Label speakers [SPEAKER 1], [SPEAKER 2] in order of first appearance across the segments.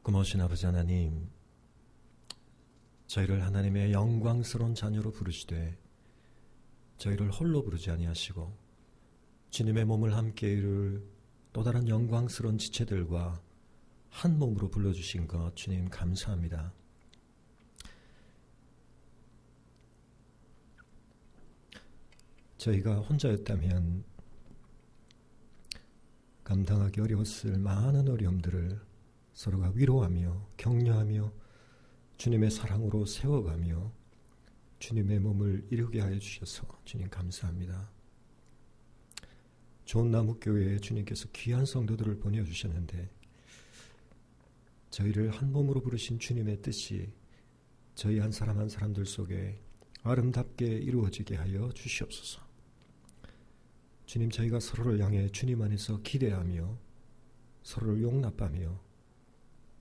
[SPEAKER 1] 고마우신 아버지 하나님, 저희를 하나님의 영광스러운 자녀로 부르시되 저희를 홀로 부르지 아니하시고 주님의 몸을 함께 이룰 또 다른 영광스러운 지체들과 한 몸으로 불러주신 것 주님 감사합니다. 저희가 혼자였다면 감당하기 어려웠을 많은 어려움들을 서로가 위로하며 격려하며 주님의 사랑으로 세워가며 주님의 몸을 이루게 하여 주셔서 주님 감사합니다. 좋은 나무교회에 주님께서 귀한 성도들을 보내주셨는데 저희를 한 몸으로 부르신 주님의 뜻이 저희 한 사람 한 사람들 속에 아름답게 이루어지게 하여 주시옵소서. 주님, 저희가 서로를 향해 주님 안에서 기대하며 서로를 용납하며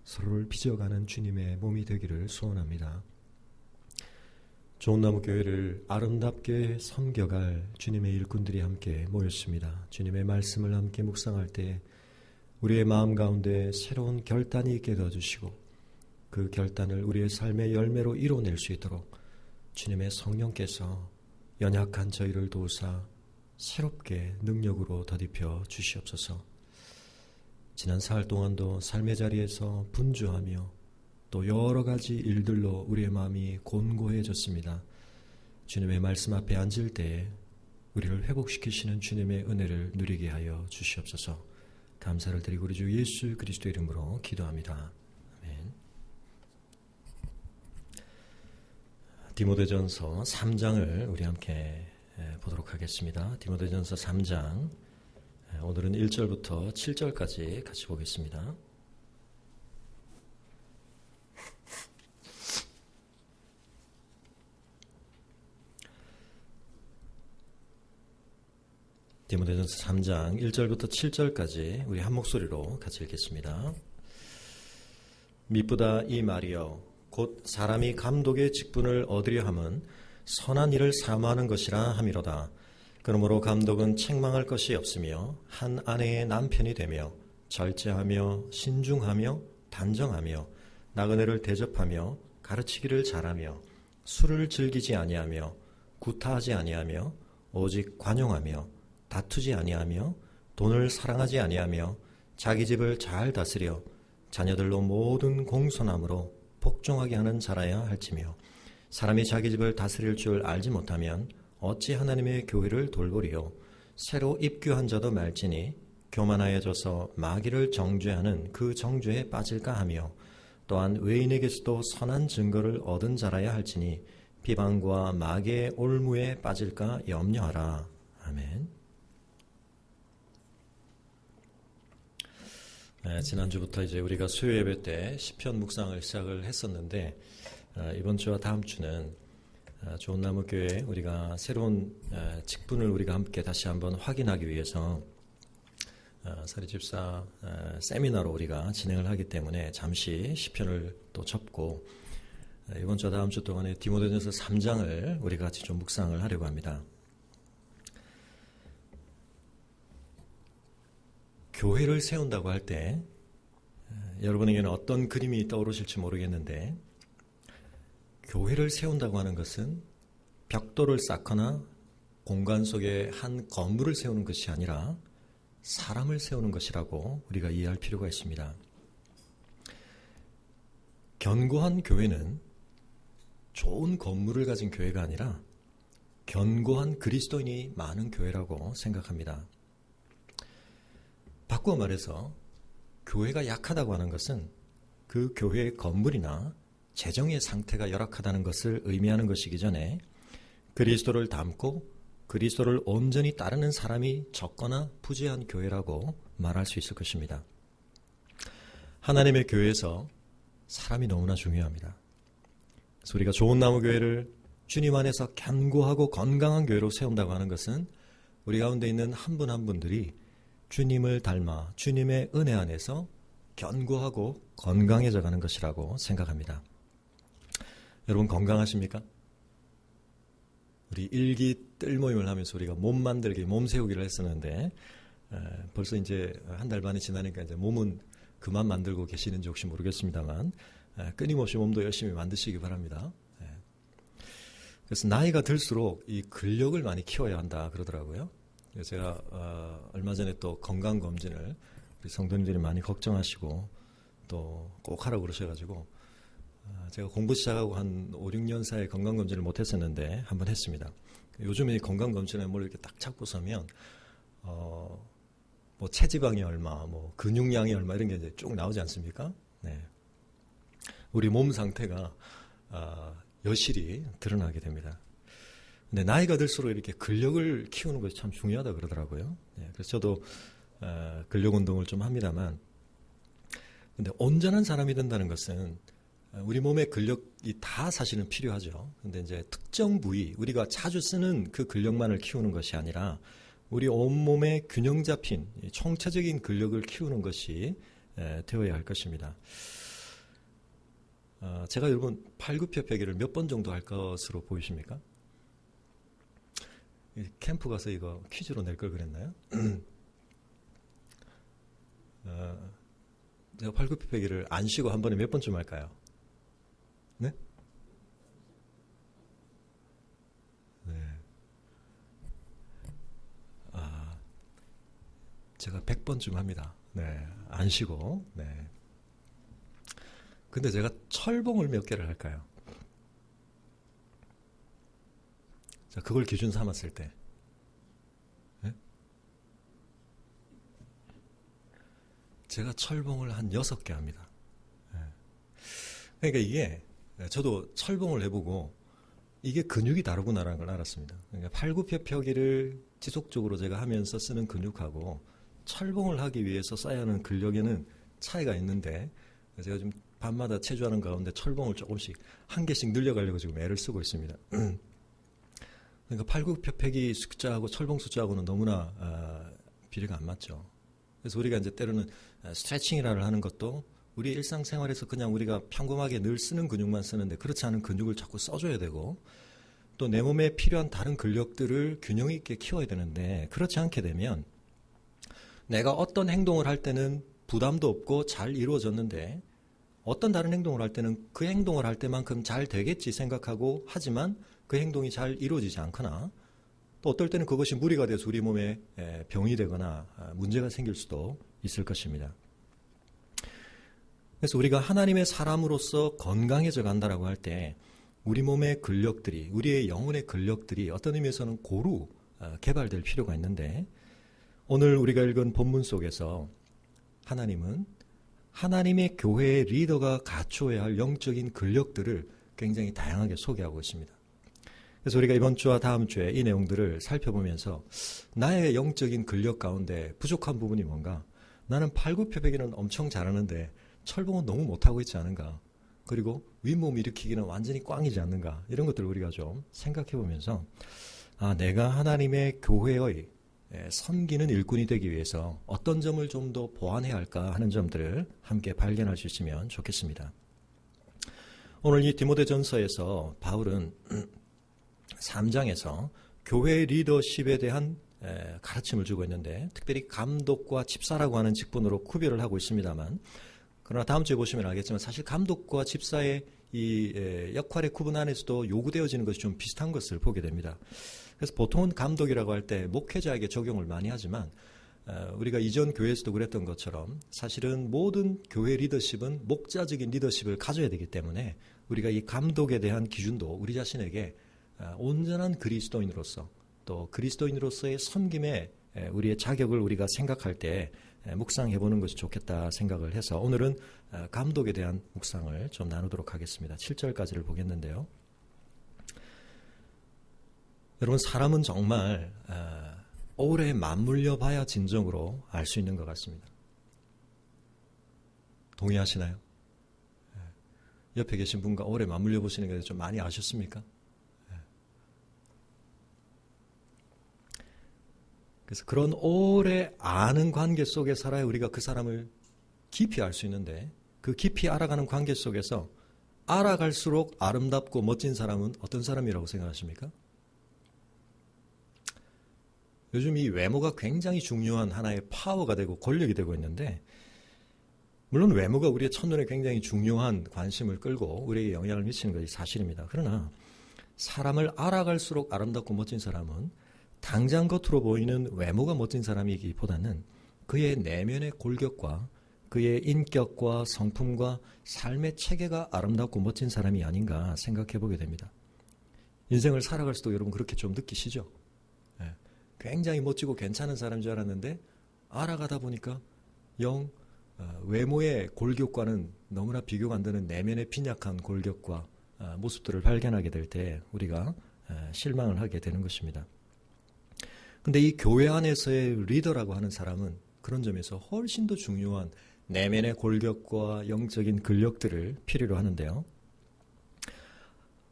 [SPEAKER 1] 서로를 빚어가는 주님의 몸이 되기를 소원합니다. 좋은 나무 교회를 아름답게 섬겨갈 주님의 일꾼들이 함께 모였습니다. 주님의 말씀을 함께 묵상할 때 우리의 마음 가운데 새로운 결단이 있게 도와주시고 그 결단을 우리의 삶의 열매로 이뤄낼 수 있도록 주님의 성령께서 연약한 저희를 도우사 새롭게 능력으로 덧입혀 주시옵소서. 지난 사흘 동안도 삶의 자리에서 분주하며 또 여러 가지 일들로 우리의 마음이 곤고해졌습니다. 주님의 말씀 앞에 앉을 때에 우리를 회복시키시는 주님의 은혜를 누리게 하여 주시옵소서. 감사를 드리고 우리 주 예수 그리스도 이름으로 기도합니다. 아멘. 디모데전서 3장을 우리 함께 보도록 하겠습니다. 디모데전서 3장, 오늘은 1절부터 7절까지 같이 보겠습니다. 디모데전서 3장 1절부터 7절까지 우리 한 목소리로 같이 읽겠습니다. 미쁘다 이 말이여, 곧 사람이 감독의 직분을 얻으려 함은 선한 일을 사모하는 것이라 함이로다. 그러므로 감독은 책망할 것이 없으며 한 아내의 남편이 되며 절제하며 신중하며 단정하며 나그네를 대접하며 가르치기를 잘하며 술을 즐기지 아니하며 구타하지 아니하며 오직 관용하며 다투지 아니하며 돈을 사랑하지 아니하며 자기 집을 잘 다스려 자녀들로 모든 공손함으로 복종하게 하는 자라야 할지며 사람이 자기 집을 다스릴 줄 알지 못하면 어찌 하나님의 교회를 돌보리요. 새로 입교한 자도 말지니 교만하여져서 마귀를 정죄하는 그 정죄에 빠질까 하며 또한 외인에게서도 선한 증거를 얻은 자라야 할지니 비방과 마귀의 올무에 빠질까 염려하라. 아멘. 지난주부터 이제 우리가 수요 예배 때 시편 묵상을 시작을 했었는데 이번 주와 다음 주는 좋은 나무 교회 우리가 새로운 직분을 우리가 함께 다시 한번 확인하기 위해서 사리 집사 세미나로 우리가 진행을 하기 때문에 잠시 시편을 또 접고 이번 주와 다음 주 동안에 디모데전서 3장을 우리가 같이 좀 묵상을 하려고 합니다. 교회를 세운다고 할 때 여러분에게는 어떤 그림이 떠오르실지 모르겠는데 교회를 세운다고 하는 것은 벽돌을 쌓거나 공간 속에 한 건물을 세우는 것이 아니라 사람을 세우는 것이라고 우리가 이해할 필요가 있습니다. 견고한 교회는 좋은 건물을 가진 교회가 아니라 견고한 그리스도인이 많은 교회라고 생각합니다. 바꾸어 말해서 교회가 약하다고 하는 것은 그 교회의 건물이나 재정의 상태가 열악하다는 것을 의미하는 것이기 전에 그리스도를 닮고 그리스도를 온전히 따르는 사람이 적거나 부재한 교회라고 말할 수 있을 것입니다. 하나님의 교회에서 사람이 너무나 중요합니다. 그래서 우리가 좋은 나무 교회를 주님 안에서 견고하고 건강한 교회로 세운다고 하는 것은 우리 가운데 있는 한 분 한 분들이 주님을 닮아 주님의 은혜 안에서 견고하고 건강해져 가는 것이라고 생각합니다. 여러분 건강하십니까? 우리 일기 뜰 모임을 하면서 우리가 몸 만들기, 몸 세우기를 했었는데 벌써 이제 한 달 반이 지나니까 이제 몸은 그만 만들고 계시는지 혹시 모르겠습니다만 끊임없이 몸도 열심히 만드시기 바랍니다. 그래서 나이가 들수록 이 근력을 많이 키워야 한다 그러더라고요. 그래서 제가 얼마 전에 또 건강검진을 우리 성도님들이 많이 걱정하시고 또 꼭 하라고 그러셔가지고 제가 공부 시작하고 한 5, 6년 사이에 건강검진을 못했었는데 한번 했습니다. 요즘에 건강검진에 뭘 이렇게 딱 잡고 서면 뭐 체지방이 얼마, 뭐 근육량이 얼마 이런 게 이제 쭉 나오지 않습니까? 네. 우리 몸 상태가 여실히 드러나게 됩니다. 근데 나이가 들수록 이렇게 근력을 키우는 것이 참 중요하다 그러더라고요. 네. 그래서 저도 근력 운동을 좀 합니다만, 근데 온전한 사람이 된다는 것은 우리 몸의 근력이 다 사실은 필요하죠. 근데 이제 특정 부위, 우리가 자주 쓰는 그 근력만을 키우는 것이 아니라 우리 온몸에 균형 잡힌 총체적인 근력을 키우는 것이 되어야 할 것입니다. 제가 여러분 팔굽혀펴기를 몇 번 정도 할 것으로 보이십니까? 캠프 가서 이거 퀴즈로 낼 걸 그랬나요? 제가 팔굽혀펴기를 안 쉬고 한 번에 몇 번쯤 할까요? 네? 네. 제가 100번쯤 합니다. 네. 안 쉬고. 네. 근데 제가 철봉을 몇 개를 할까요? 자, 그걸 기준 삼았을 때. 네? 제가 철봉을 한 6개 합니다. 네. 그러니까 이게, 저도 철봉을 해보고, 이게 근육이 다르구나라는 걸 알았습니다. 그러니까 팔굽혀펴기를 지속적으로 제가 하면서 쓰는 근육하고, 철봉을 하기 위해서 써야 하는 근력에는 차이가 있는데, 제가 좀 밤마다 체조하는 가운데 철봉을 조금씩 한 개씩 늘려가려고 지금 애를 쓰고 있습니다. 그러니까 팔굽혀펴기 숫자하고 철봉 숫자하고는 너무나 비례가 안 맞죠. 그래서 우리가 이제 때로는 스트레칭이라를 하는 것도 우리 일상생활에서 그냥 우리가 평범하게 늘 쓰는 근육만 쓰는데 그렇지 않은 근육을 자꾸 써줘야 되고 또 내 몸에 필요한 다른 근력들을 균형 있게 키워야 되는데 그렇지 않게 되면 내가 어떤 행동을 할 때는 부담도 없고 잘 이루어졌는데 어떤 다른 행동을 할 때는 그 행동을 할 때만큼 잘 되겠지 생각하고 하지만 그 행동이 잘 이루어지지 않거나 또 어떨 때는 그것이 무리가 돼서 우리 몸에 병이 되거나 문제가 생길 수도 있을 것입니다. 그래서 우리가 하나님의 사람으로서 건강해져 간다라고 할 때 우리 몸의 근력들이 우리의 영혼의 근력들이 어떤 의미에서는 고루 개발될 필요가 있는데 오늘 우리가 읽은 본문 속에서 하나님은 하나님의 교회의 리더가 갖추어야 할 영적인 근력들을 굉장히 다양하게 소개하고 있습니다. 그래서 우리가 이번 주와 다음 주에 이 내용들을 살펴보면서 나의 영적인 근력 가운데 부족한 부분이 뭔가? 나는 팔굽혀펴기는 엄청 잘하는데 철봉은 너무 못하고 있지 않은가? 그리고 윗몸 일으키기는 완전히 꽝이지 않는가? 이런 것들을 우리가 좀 생각해 보면서 내가 하나님의 교회의 섬기는 일꾼이 되기 위해서 어떤 점을 좀 더 보완해야 할까 하는 점들을 함께 발견할 수 있으면 좋겠습니다. 오늘 이 디모데전서에서 바울은 3장에서 교회 리더십에 대한 가르침을 주고 있는데 특별히 감독과 집사라고 하는 직분으로 구별을 하고 있습니다만 그러나 다음 주에 보시면 알겠지만 사실 감독과 집사의 이 역할의 구분 안에서도 요구되어지는 것이 좀 비슷한 것을 보게 됩니다. 그래서 보통은 감독이라고 할 때 목회자에게 적용을 많이 하지만 우리가 이전 교회에서도 그랬던 것처럼 사실은 모든 교회 리더십은 목자적인 리더십을 가져야 되기 때문에 우리가 이 감독에 대한 기준도 우리 자신에게 온전한 그리스도인으로서 또 그리스도인으로서의 섬김에 우리의 자격을 우리가 생각할 때 묵상해보는 것이 좋겠다 생각을 해서 오늘은 감독에 대한 묵상을 좀 나누도록 하겠습니다. 7절까지를 보겠는데요. 여러분 사람은 정말 오래 맞물려 봐야 진정으로 알 수 있는 것 같습니다. 동의하시나요? 옆에 계신 분과 오래 맞물려 보시는 게 좀 많이 아셨습니까? 그래서 그런 오래 아는 관계 속에 살아야 우리가 그 사람을 깊이 알 수 있는데 그 깊이 알아가는 관계 속에서 알아갈수록 아름답고 멋진 사람은 어떤 사람이라고 생각하십니까? 요즘 이 외모가 굉장히 중요한 하나의 파워가 되고 권력이 되고 있는데 물론 외모가 우리의 첫눈에 굉장히 중요한 관심을 끌고 우리에게 영향을 미치는 것이 사실입니다. 그러나 사람을 알아갈수록 아름답고 멋진 사람은 당장 겉으로 보이는 외모가 멋진 사람이기보다는 그의 내면의 골격과 그의 인격과 성품과 삶의 체계가 아름답고 멋진 사람이 아닌가 생각해 보게 됩니다. 인생을 살아갈 수도 여러분 그렇게 좀 느끼시죠? 굉장히 멋지고 괜찮은 사람인 줄 알았는데 알아가다 보니까 영 외모의 골격과는 너무나 비교가 안 되는 내면의 빈약한 골격과 모습들을 발견하게 될 때 우리가 실망을 하게 되는 것입니다. 근데 이 교회 안에서의 리더라고 하는 사람은 그런 점에서 훨씬 더 중요한 내면의 골격과 영적인 근력들을 필요로 하는데요.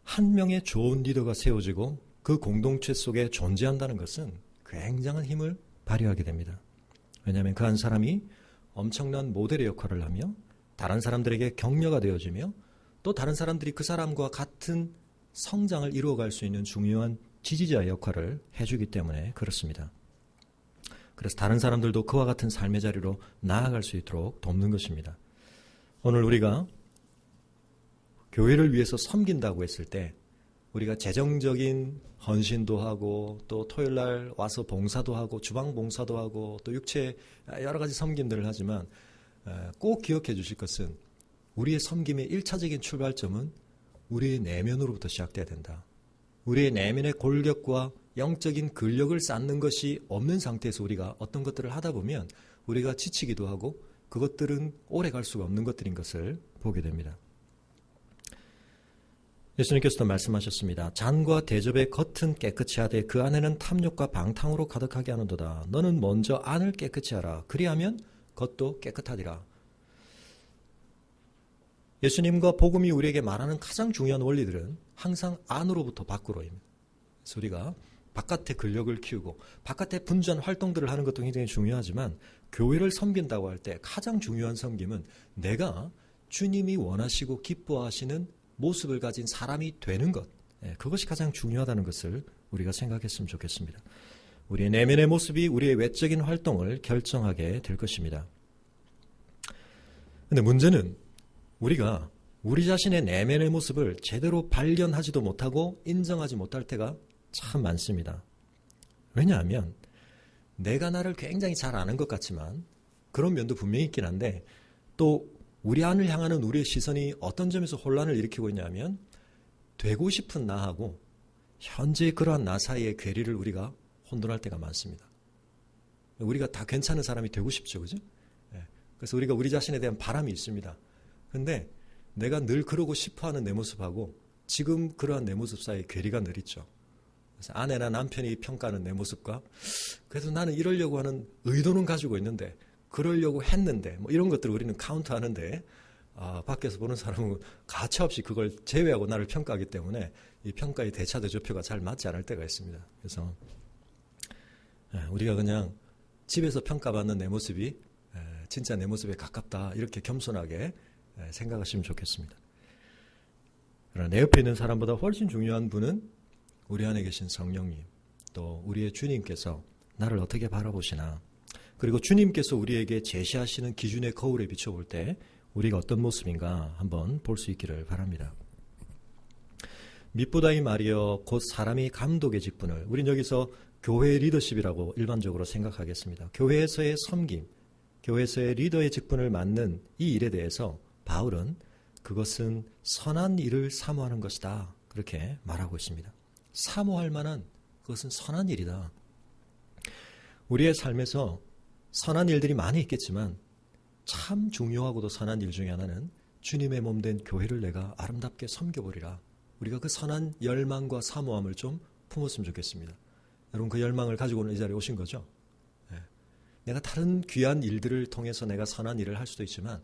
[SPEAKER 1] 한 명의 좋은 리더가 세워지고 그 공동체 속에 존재한다는 것은 굉장한 힘을 발휘하게 됩니다. 왜냐하면 그 한 사람이 엄청난 모델의 역할을 하며 다른 사람들에게 격려가 되어지며 또 다른 사람들이 그 사람과 같은 성장을 이루어갈 수 있는 중요한 지지자의 역할을 해주기 때문에 그렇습니다. 그래서 다른 사람들도 그와 같은 삶의 자리로 나아갈 수 있도록 돕는 것입니다. 오늘 우리가 교회를 위해서 섬긴다고 했을 때 우리가 재정적인 헌신도 하고 또 토요일날 와서 봉사도 하고 주방 봉사도 하고 또 육체 여러 가지 섬김들을 하지만 꼭 기억해 주실 것은 우리의 섬김의 1차적인 출발점은 우리의 내면으로부터 시작돼야 된다. 우리의 내면의 골격과 영적인 근력을 쌓는 것이 없는 상태에서 우리가 어떤 것들을 하다 보면 우리가 지치기도 하고 그것들은 오래 갈 수가 없는 것들인 것을 보게 됩니다. 예수님께서도 말씀하셨습니다. 잔과 대접의 겉은 깨끗이 하되 그 안에는 탐욕과 방탕으로 가득하게 하는도다. 너는 먼저 안을 깨끗이 하라. 그리하면 겉도 깨끗하리라. 예수님과 복음이 우리에게 말하는 가장 중요한 원리들은 항상 안으로부터 밖으로입니다. 그래서 우리가 바깥의 근력을 키우고 바깥의 분주한 활동들을 하는 것도 굉장히 중요하지만 교회를 섬긴다고 할 때 가장 중요한 섬김은 내가 주님이 원하시고 기뻐하시는 모습을 가진 사람이 되는 것, 그것이 가장 중요하다는 것을 우리가 생각했으면 좋겠습니다. 우리의 내면의 모습이 우리의 외적인 활동을 결정하게 될 것입니다. 그런데 문제는 우리가 우리 자신의 내면의 모습을 제대로 발견하지도 못하고 인정하지 못할 때가 참 많습니다. 왜냐하면 내가 나를 굉장히 잘 아는 것 같지만 그런 면도 분명히 있긴 한데 또 우리 안을 향하는 우리의 시선이 어떤 점에서 혼란을 일으키고 있냐면 되고 싶은 나하고 현재 그러한 나 사이의 괴리를 우리가 혼돈할 때가 많습니다. 우리가 다 괜찮은 사람이 되고 싶죠, 그죠? 그래서 우리가 우리 자신에 대한 바람이 있습니다. 근데 내가 늘 그러고 싶어하는 내 모습하고 지금 그러한 내 모습 사이에 괴리가 늘 있죠. 그래서 아내나 남편이 평가하는 내 모습과 그래서 나는 이러려고 하는 의도는 가지고 있는데 그러려고 했는데 뭐 이런 것들을 우리는 카운트하는데 밖에서 보는 사람은 가차없이 그걸 제외하고 나를 평가하기 때문에 이 평가의 대차대조표가 잘 맞지 않을 때가 있습니다. 그래서 우리가 그냥 집에서 평가받는 내 모습이 진짜 내 모습에 가깝다 이렇게 겸손하게 생각하시면 좋겠습니다. 그러나 내 옆에 있는 사람보다 훨씬 중요한 분은 우리 안에 계신 성령님 또 우리의 주님께서 나를 어떻게 바라보시나 그리고 주님께서 우리에게 제시하시는 기준의 거울에 비춰볼 때 우리가 어떤 모습인가 한번 볼 수 있기를 바랍니다. mit보다이 말이여 곧 사람이 감독의 직분을 우린 여기서 교회의 리더십이라고 일반적으로 생각하겠습니다. 교회에서의 섬김, 교회에서의 리더의 직분을 맡는 이 일에 대해서 바울은 그것은 선한 일을 사모하는 것이다 그렇게 말하고 있습니다. 사모할 만한 그것은 선한 일이다. 우리의 삶에서 선한 일들이 많이 있겠지만 참 중요하고도 선한 일 중에 하나는 주님의 몸된 교회를 내가 아름답게 섬겨보리라. 우리가 그 선한 열망과 사모함을 좀 품었으면 좋겠습니다. 여러분 그 열망을 가지고 오늘 이 자리에 오신 거죠? 내가 다른 귀한 일들을 통해서 내가 선한 일을 할 수도 있지만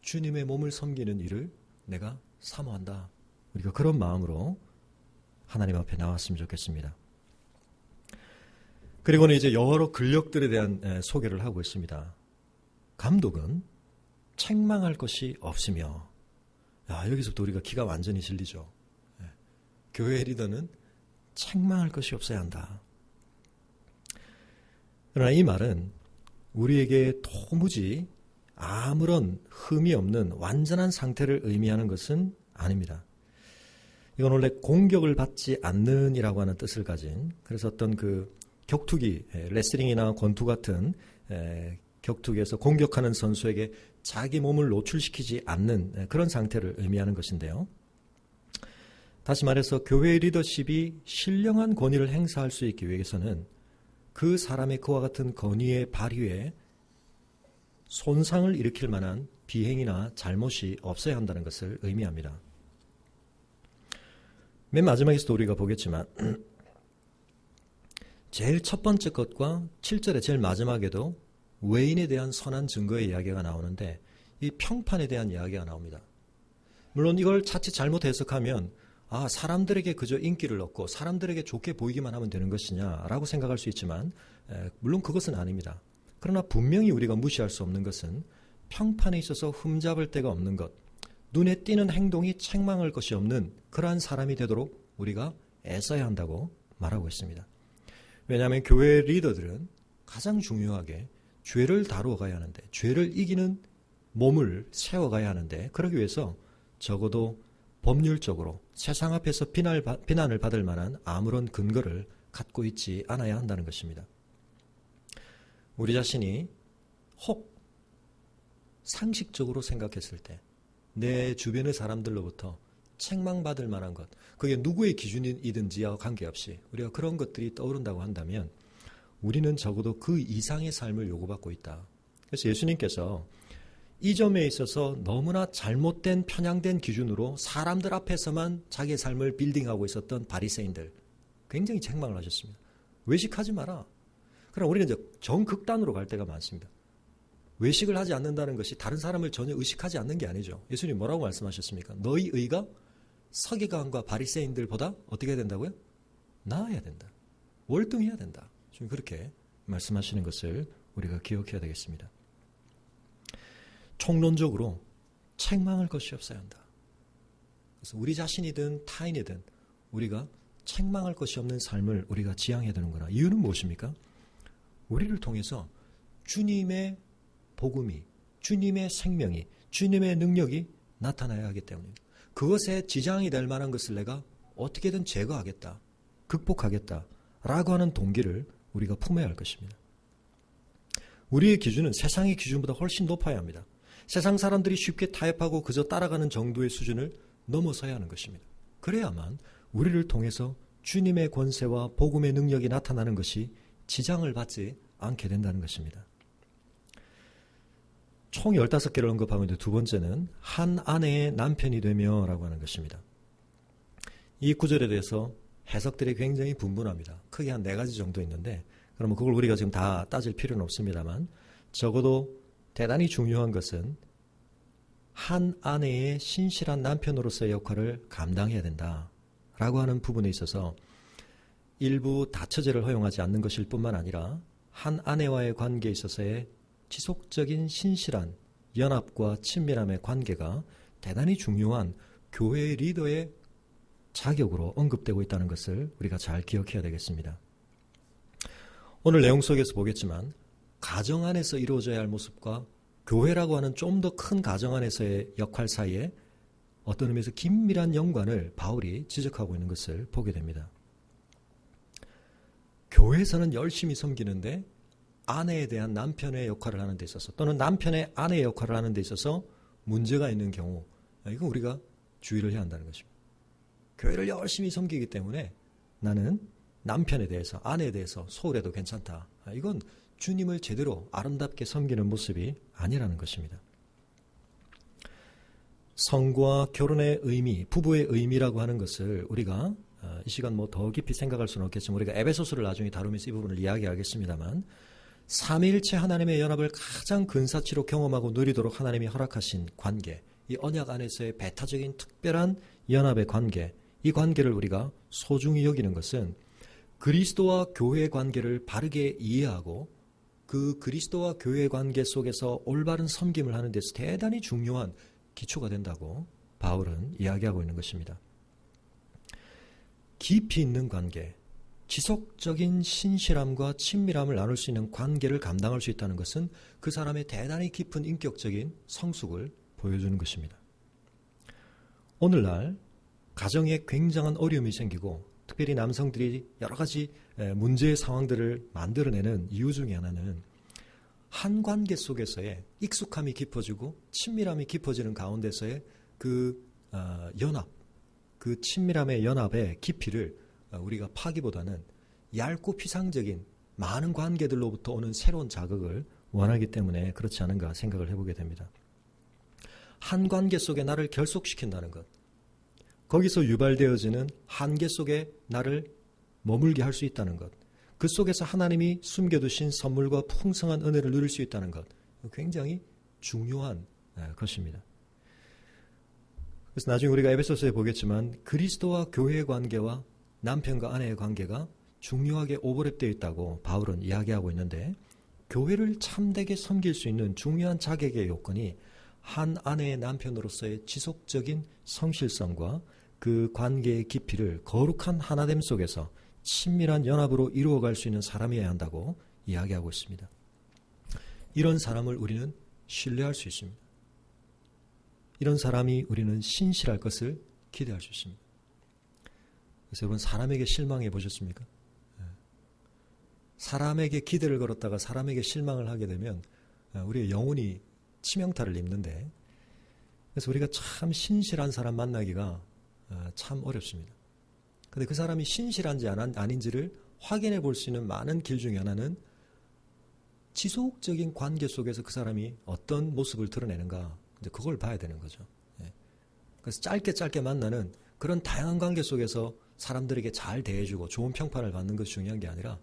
[SPEAKER 1] 주님의 몸을 섬기는 일을 내가 사모한다. 우리가 그런 마음으로 하나님 앞에 나왔으면 좋겠습니다. 그리고는 이제 여러 근력들에 대한 소개를 하고 있습니다. 감독은 책망할 것이 없으며 여기서부터 우리가 기가 완전히 질리죠. 교회 리더는 책망할 것이 없어야 한다. 그러나 이 말은 우리에게 도무지 아무런 흠이 없는 완전한 상태를 의미하는 것은 아닙니다. 이건 원래 공격을 받지 않는 이라고 하는 뜻을 가진, 그래서 어떤 그 격투기, 레슬링이나 권투 같은 격투기에서 공격하는 선수에게 자기 몸을 노출시키지 않는 그런 상태를 의미하는 것인데요. 다시 말해서 교회의 리더십이 신령한 권위를 행사할 수 있기 위해서는 그 사람의 그와 같은 권위의 발휘에 손상을 일으킬 만한 비행이나 잘못이 없어야 한다는 것을 의미합니다. 맨 마지막에서도 우리가 보겠지만 제일 첫 번째 것과 7절의 제일 마지막에도 외인에 대한 선한 증거의 이야기가 나오는데 이 평판에 대한 이야기가 나옵니다. 물론 이걸 자칫 잘못 해석하면 사람들에게 그저 인기를 얻고 사람들에게 좋게 보이기만 하면 되는 것이냐라고 생각할 수 있지만 물론 그것은 아닙니다. 그러나 분명히 우리가 무시할 수 없는 것은 평판에 있어서 흠잡을 데가 없는 것, 눈에 띄는 행동이 책망할 것이 없는 그러한 사람이 되도록 우리가 애써야 한다고 말하고 있습니다. 왜냐하면 교회 리더들은 가장 중요하게 죄를 다루어 가야 하는데, 죄를 이기는 몸을 세워가야 하는데, 그러기 위해서 적어도 법률적으로 세상 앞에서 비난을 받을 만한 아무런 근거를 갖고 있지 않아야 한다는 것입니다. 우리 자신이 혹 상식적으로 생각했을 때 내 주변의 사람들로부터 책망받을 만한 것, 그게 누구의 기준이든지와 관계없이 우리가 그런 것들이 떠오른다고 한다면 우리는 적어도 그 이상의 삶을 요구받고 있다. 그래서 예수님께서 이 점에 있어서 너무나 잘못된 편향된 기준으로 사람들 앞에서만 자기의 삶을 빌딩하고 있었던 바리새인들 굉장히 책망을 하셨습니다. 외식하지 마라. 그러나 우리는 이제 정극단으로 갈 때가 많습니다. 외식을 하지 않는다는 것이 다른 사람을 전혀 의식하지 않는 게 아니죠. 예수님 뭐라고 말씀하셨습니까? 너희 의가 서기관과 바리새인들보다 어떻게 해야 된다고요? 나아야 된다. 월등해야 된다. 지금 그렇게 말씀하시는 것을 우리가 기억해야 되겠습니다. 총론적으로 책망할 것이 없어야 한다. 그래서 우리 자신이든 타인이든 우리가 책망할 것이 없는 삶을 우리가 지향해야 되는구나. 이유는 무엇입니까? 우리를 통해서 주님의 복음이, 주님의 생명이, 주님의 능력이 나타나야 하기 때문입니다. 그것에 지장이 될 만한 것을 내가 어떻게든 제거하겠다, 극복하겠다 라고 하는 동기를 우리가 품어야 할 것입니다. 우리의 기준은 세상의 기준보다 훨씬 높아야 합니다. 세상 사람들이 쉽게 타협하고 그저 따라가는 정도의 수준을 넘어서야 하는 것입니다. 그래야만 우리를 통해서 주님의 권세와 복음의 능력이 나타나는 것이 지장을 받지 않게 된다는 것입니다. 총 15개를 언급하고 있는데 두 번째는 한 아내의 남편이 되며 라고 하는 것입니다. 이 구절에 대해서 해석들이 굉장히 분분합니다. 크게 한 4가지 정도 있는데 그러면 그걸 우리가 지금 다 따질 필요는 없습니다만 적어도 대단히 중요한 것은 한 아내의 신실한 남편으로서의 역할을 감당해야 된다라고 하는 부분에 있어서 일부 다처제를 허용하지 않는 것일 뿐만 아니라 한 아내와의 관계에 있어서의 지속적인 신실한 연합과 친밀함의 관계가 대단히 중요한 교회의 리더의 자격으로 언급되고 있다는 것을 우리가 잘 기억해야 되겠습니다. 오늘 내용 속에서 보겠지만 가정 안에서 이루어져야 할 모습과 교회라고 하는 좀 더 큰 가정 안에서의 역할 사이에 어떤 의미에서 긴밀한 연관을 바울이 지적하고 있는 것을 보게 됩니다. 교회에서는 열심히 섬기는데 아내에 대한 남편의 역할을 하는 데 있어서 또는 남편의 아내의 역할을 하는 데 있어서 문제가 있는 경우, 이건 우리가 주의를 해야 한다는 것입니다. 교회를 열심히 섬기기 때문에 나는 남편에 대해서, 아내에 대해서 소홀해도 괜찮다. 이건 주님을 제대로 아름답게 섬기는 모습이 아니라는 것입니다. 성과 결혼의 의미, 부부의 의미라고 하는 것을 우리가 이 시간 더 깊이 생각할 수는 없겠지만 우리가 에베소서를 나중에 다루면서 이 부분을 이야기하겠습니다만 삼위일체 하나님의 연합을 가장 근사치로 경험하고 누리도록 하나님이 허락하신 관계, 이 언약 안에서의 배타적인 특별한 연합의 관계, 이 관계를 우리가 소중히 여기는 것은 그리스도와 교회의 관계를 바르게 이해하고 그 그리스도와 교회의 관계 속에서 올바른 섬김을 하는 데서 대단히 중요한 기초가 된다고 바울은 이야기하고 있는 것입니다. 깊이 있는 관계, 지속적인 신실함과 친밀함을 나눌 수 있는 관계를 감당할 수 있다는 것은 그 사람의 대단히 깊은 인격적인 성숙을 보여주는 것입니다. 오늘날 가정에 굉장한 어려움이 생기고 특별히 남성들이 여러 가지 문제의 상황들을 만들어내는 이유 중에 하나는 한 관계 속에서의 익숙함이 깊어지고 친밀함이 깊어지는 가운데서의 그 연합, 그 친밀함의 연합의 깊이를 우리가 파기보다는 얇고 피상적인 많은 관계들로부터 오는 새로운 자극을 원하기 때문에 그렇지 않은가 생각을 해보게 됩니다. 한 관계 속에 나를 결속시킨다는 것, 거기서 유발되어지는 한계 속에 나를 머물게 할 수 있다는 것, 그 속에서 하나님이 숨겨두신 선물과 풍성한 은혜를 누릴 수 있다는 것, 굉장히 중요한 것입니다. 그래서 나중에 우리가 에베소서에 보겠지만 그리스도와 교회의 관계와 남편과 아내의 관계가 중요하게 오버랩되어 있다고 바울은 이야기하고 있는데, 교회를 참되게 섬길 수 있는 중요한 자격의 요건이 한 아내의 남편으로서의 지속적인 성실성과 그 관계의 깊이를 거룩한 하나됨 속에서 친밀한 연합으로 이루어갈 수 있는 사람이어야 한다고 이야기하고 있습니다. 이런 사람을 우리는 신뢰할 수 있습니다. 이런 사람이 우리는 신실할 것을 기대할 수 있습니다. 그래서 여러분, 사람에게 실망해 보셨습니까? 사람에게 기대를 걸었다가 사람에게 실망을 하게 되면 우리의 영혼이 치명타를 입는데, 그래서 우리가 참 신실한 사람 만나기가 참 어렵습니다. 그런데 그 사람이 신실한지 아닌지를 확인해 볼 수 있는 많은 길 중에 하나는 지속적인 관계 속에서 그 사람이 어떤 모습을 드러내는가, 이제 그걸 봐야 되는 거죠. 그래서 짧게 만나는 그런 다양한 관계 속에서 사람들에게 잘 대해주고 좋은 평판을 받는 것이 중요한 게 아니라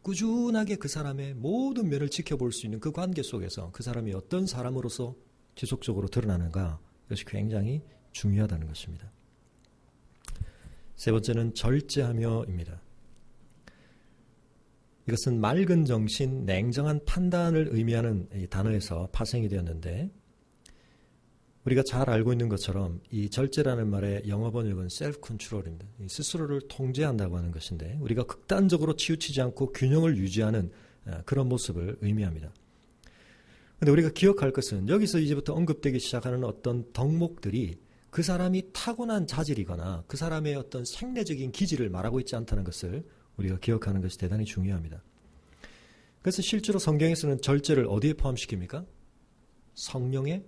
[SPEAKER 1] 꾸준하게 그 사람의 모든 면을 지켜볼 수 있는 그 관계 속에서 그 사람이 어떤 사람으로서 지속적으로 드러나는가, 이것이 굉장히 중요하다는 것입니다. 세 번째는 절제하며입니다. 이것은 맑은 정신, 냉정한 판단을 의미하는 이 단어에서 파생이 되었는데, 우리가 잘 알고 있는 것처럼 이 절제라는 말의 영어 번역은 self-control입니다. 스스로를 통제한다고 하는 것인데, 우리가 극단적으로 치우치지 않고 균형을 유지하는 그런 모습을 의미합니다. 그런데 우리가 기억할 것은 여기서 이제부터 언급되기 시작하는 어떤 덕목들이 그 사람이 타고난 자질이거나 그 사람의 어떤 생리적인 기질을 말하고 있지 않다는 것을 우리가 기억하는 것이 대단히 중요합니다. 그래서 실제로 성경에서는 절제를 어디에 포함시킵니까? 성령의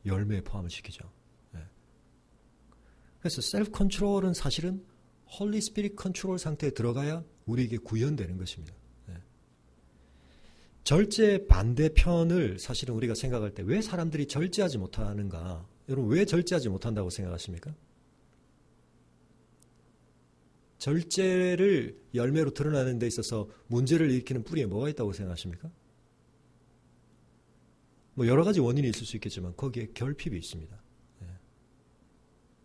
[SPEAKER 1] 열매에 포함을 시키죠. 그래서 셀프 컨트롤은 사실은 홀리 스피릿 컨트롤 상태에 들어가야 우리에게 구현되는 것입니다. 절제 반대편을 사실은 우리가 생각할 때 왜 사람들이 절제하지 못하는가? 여러분, 왜 절제하지 못한다고 생각하십니까? 절제를 열매로 드러나는 데 있어서 문제를 일으키는 뿌리에 뭐가 있다고 생각하십니까? 뭐 여러 가지 원인이 있을 수 있겠지만 거기에 결핍이 있습니다.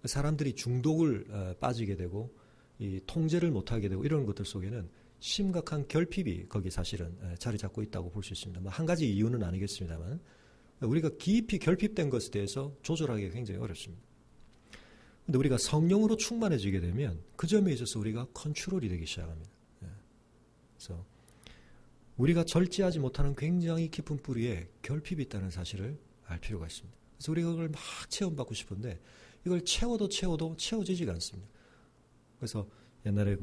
[SPEAKER 1] 사람들이 중독을 빠지게 되고 이 통제를 못하게 되고 이런 것들 속에는 심각한 결핍이 거기 사실은 자리 잡고 있다고 볼 수 있습니다. 뭐 한 가지 이유는 아니겠습니다만 우리가 깊이 결핍된 것에 대해서 조절하기가 굉장히 어렵습니다. 그런데 우리가 성령으로 충만해지게 되면 그 점에 있어서 우리가 컨트롤이 되기 시작합니다. 그래서 우리가 절제하지 못하는 굉장히 깊은 뿌리에 결핍이 있다는 사실을 알 필요가 있습니다. 그래서 우리가 그걸 막 체험받고 싶은데 이걸 채워도 채워지지가 않습니다. 그래서 옛날에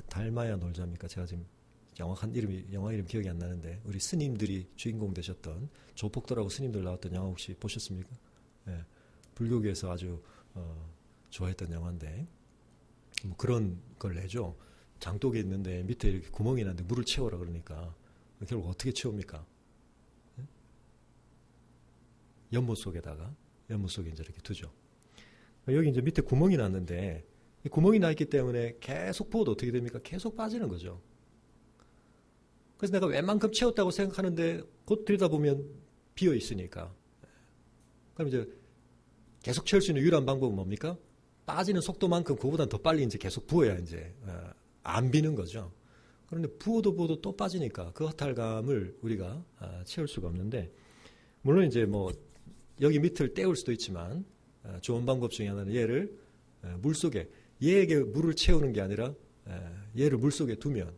[SPEAKER 1] 달마야 놀자입니까? 제가 지금 영화 이름 기억이 안 나는데 우리 스님들이 주인공 되셨던 조폭들하고 스님들 나왔던 영화 혹시 보셨습니까? 네, 불교계에서 아주 좋아했던 영화인데 뭐 그런 걸 내죠. 장독에 있는데 밑에 이렇게 구멍이 났는데 물을 채워라 그러니까 결국 어떻게 채웁니까? 네? 연못 속에 이제 이렇게 두죠. 여기 이제 밑에 구멍이 났는데 이 구멍이 나 있기 때문에 계속 부어도 어떻게 됩니까? 계속 빠지는 거죠. 그래서 내가 웬만큼 채웠다고 생각하는데 곧 들여다보면 비어 있으니까. 그럼 이제 계속 채울 수 있는 유일한 방법은 뭡니까? 빠지는 속도만큼 그보다 더 빨리 이제 계속 부어야 이제 안 비는 거죠. 그런데 부어도 또 빠지니까 그 허탈감을 우리가 채울 수가 없는데, 물론 이제 뭐 여기 밑을 때울 수도 있지만 좋은 방법 중에 하나는 얘를 물속에, 얘에게 물을 채우는 게 아니라 얘를 물속에 두면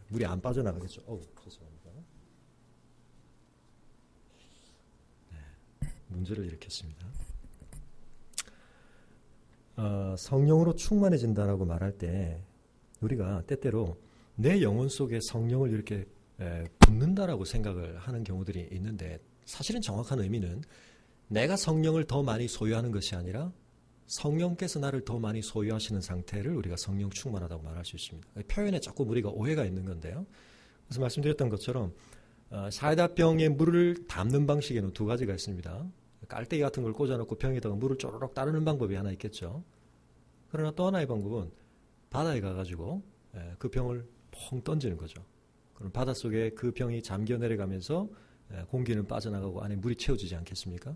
[SPEAKER 1] 물이 안 빠져나가겠죠. 죄송합니다. 문제를 일으켰습니다. 성령으로 충만해진다라고 말할 때 우리가 때때로 내 영혼 속에 성령을 이렇게 붓는다라고 생각을 하는 경우들이 있는데, 사실은 정확한 의미는 내가 성령을 더 많이 소유하는 것이 아니라 성령께서 나를 더 많이 소유하시는 상태를 우리가 성령 충만하다고 말할 수 있습니다. 표현에 자꾸 우리가 오해가 있는 건데요. 그래서 말씀드렸던 것처럼 사이다병에 물을 담는 방식에는 두 가지가 있습니다. 깔때기 같은 걸 꽂아놓고 병에다가 물을 쪼르륵 따르는 방법이 하나 있겠죠. 그러나 또 하나의 방법은 바다에 가가지고 그 병을 퐁 던지는 거죠. 그럼 바닷속에 그 병이 잠겨 내려가면서 공기는 빠져나가고 안에 물이 채워지지 않겠습니까?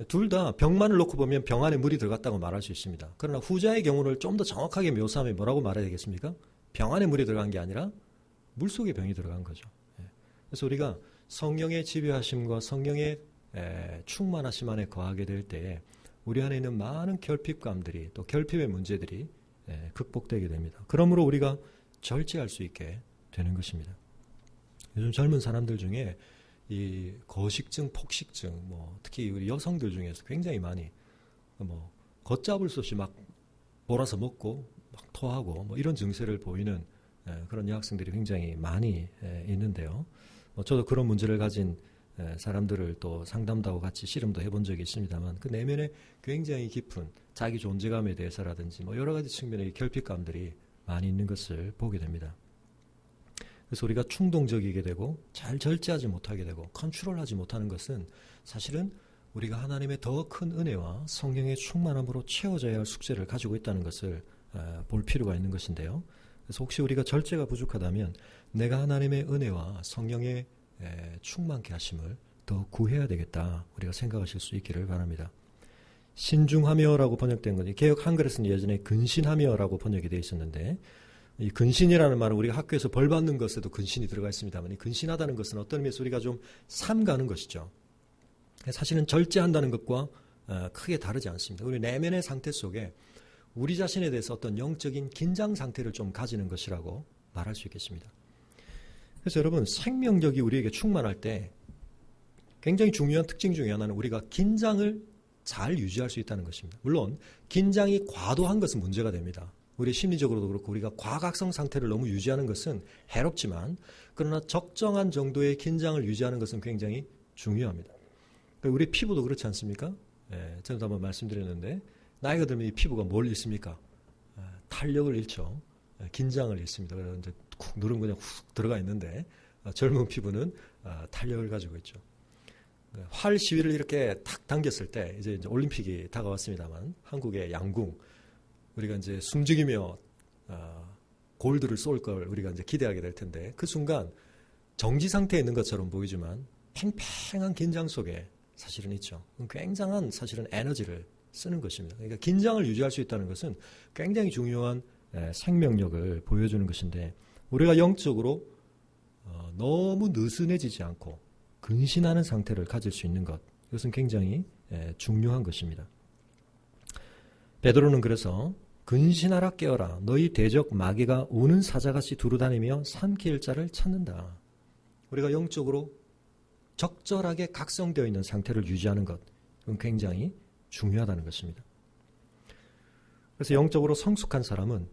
[SPEAKER 1] 둘 다 병만을 놓고 보면 병 안에 물이 들어갔다고 말할 수 있습니다. 그러나 후자의 경우를 좀 더 정확하게 묘사하면 뭐라고 말해야 되겠습니까? 병 안에 물이 들어간 게 아니라 물속에 병이 들어간 거죠. 그래서 우리가 성령의 지배하심과 성령의 충만하심 안에 거하게 될 때 우리 안에 있는 많은 결핍감들이, 또 결핍의 문제들이 극복되게 됩니다. 그러므로 우리가 절제할 수 있게 되는 것입니다. 요즘 젊은 사람들 중에 이 거식증, 폭식증, 특히 우리 여성들 중에서 굉장히 많이 걷잡을 수 없이 막 몰아서 먹고 막 토하고 이런 증세를 보이는 그런 여학생들이 굉장히 많이 있는데요. 저도 그런 문제를 가진 사람들을 또 상담도 하고 같이 씨름도 해본 적이 있습니다만, 그 내면에 굉장히 깊은 자기 존재감에 대해서라든지 여러 가지 측면의 결핍감들이 많이 있는 것을 보게 됩니다. 그래서 우리가 충동적이게 되고 잘 절제하지 못하게 되고 컨트롤하지 못하는 것은 사실은 우리가 하나님의 더 큰 은혜와 성령의 충만함으로 채워져야 할 숙제를 가지고 있다는 것을 볼 필요가 있는 것인데요. 그래서 혹시 우리가 절제가 부족하다면 내가 하나님의 은혜와 성령의 충만케 하심을 더 구해야 되겠다, 우리가 생각하실 수 있기를 바랍니다. 신중하며라고 번역된 건, 개역 한글에서는 예전에 근신하며라고 번역이 되어 있었는데, 이 근신이라는 말은 우리가 학교에서 벌 받는 것에도 근신이 들어가 있습니다만, 이 근신하다는 것은 어떤 의미에서 우리가 좀 삼가는 것이죠. 사실은 절제한다는 것과 크게 다르지 않습니다. 우리 내면의 상태 속에 우리 자신에 대해서 어떤 영적인 긴장 상태를 좀 가지는 것이라고 말할 수 있겠습니다. 그래서 여러분, 생명력이 우리에게 충만할 때 굉장히 중요한 특징 중에 하나는 우리가 긴장을 잘 유지할 수 있다는 것입니다. 물론 긴장이 과도한 것은 문제가 됩니다. 우리 심리적으로도 그렇고 우리가 과각성 상태를 너무 유지하는 것은 해롭지만, 그러나 적정한 정도의 긴장을 유지하는 것은 굉장히 중요합니다. 우리 피부도 그렇지 않습니까? 전에도 한번 말씀드렸는데, 나이가 들면 이 피부가 뭘 잃습니까? 탄력을 잃죠. 긴장을 잃습니다. 그래서 이제 쿡 누르면 그냥 훅 들어가 있는데, 젊은 피부는 탄력을 가지고 있죠. 활 시위를 이렇게 탁 당겼을 때, 이제 올림픽이 다가왔습니다만, 한국의 양궁, 우리가 이제 숨죽이며 골드를 쏠 걸 우리가 이제 기대하게 될 텐데, 그 순간 정지 상태에 있는 것처럼 보이지만 팽팽한 긴장 속에 사실은 있죠. 굉장한 사실은 에너지를 쓰는 것입니다. 그러니까 긴장을 유지할 수 있다는 것은 굉장히 중요한 생명력을 보여주는 것인데, 우리가 영적으로 너무 느슨해지지 않고 근신하는 상태를 가질 수 있는 것, 이것은 굉장히 중요한 것입니다. 베드로는 그래서 근신하라 깨어라, 너희 대적 마귀가 우는 사자같이 두루다니며 삼킬 자를 찾는다. 우리가 영적으로 적절하게 각성되어 있는 상태를 유지하는 것, 그건 굉장히 중요하다는 것입니다. 그래서 영적으로 성숙한 사람은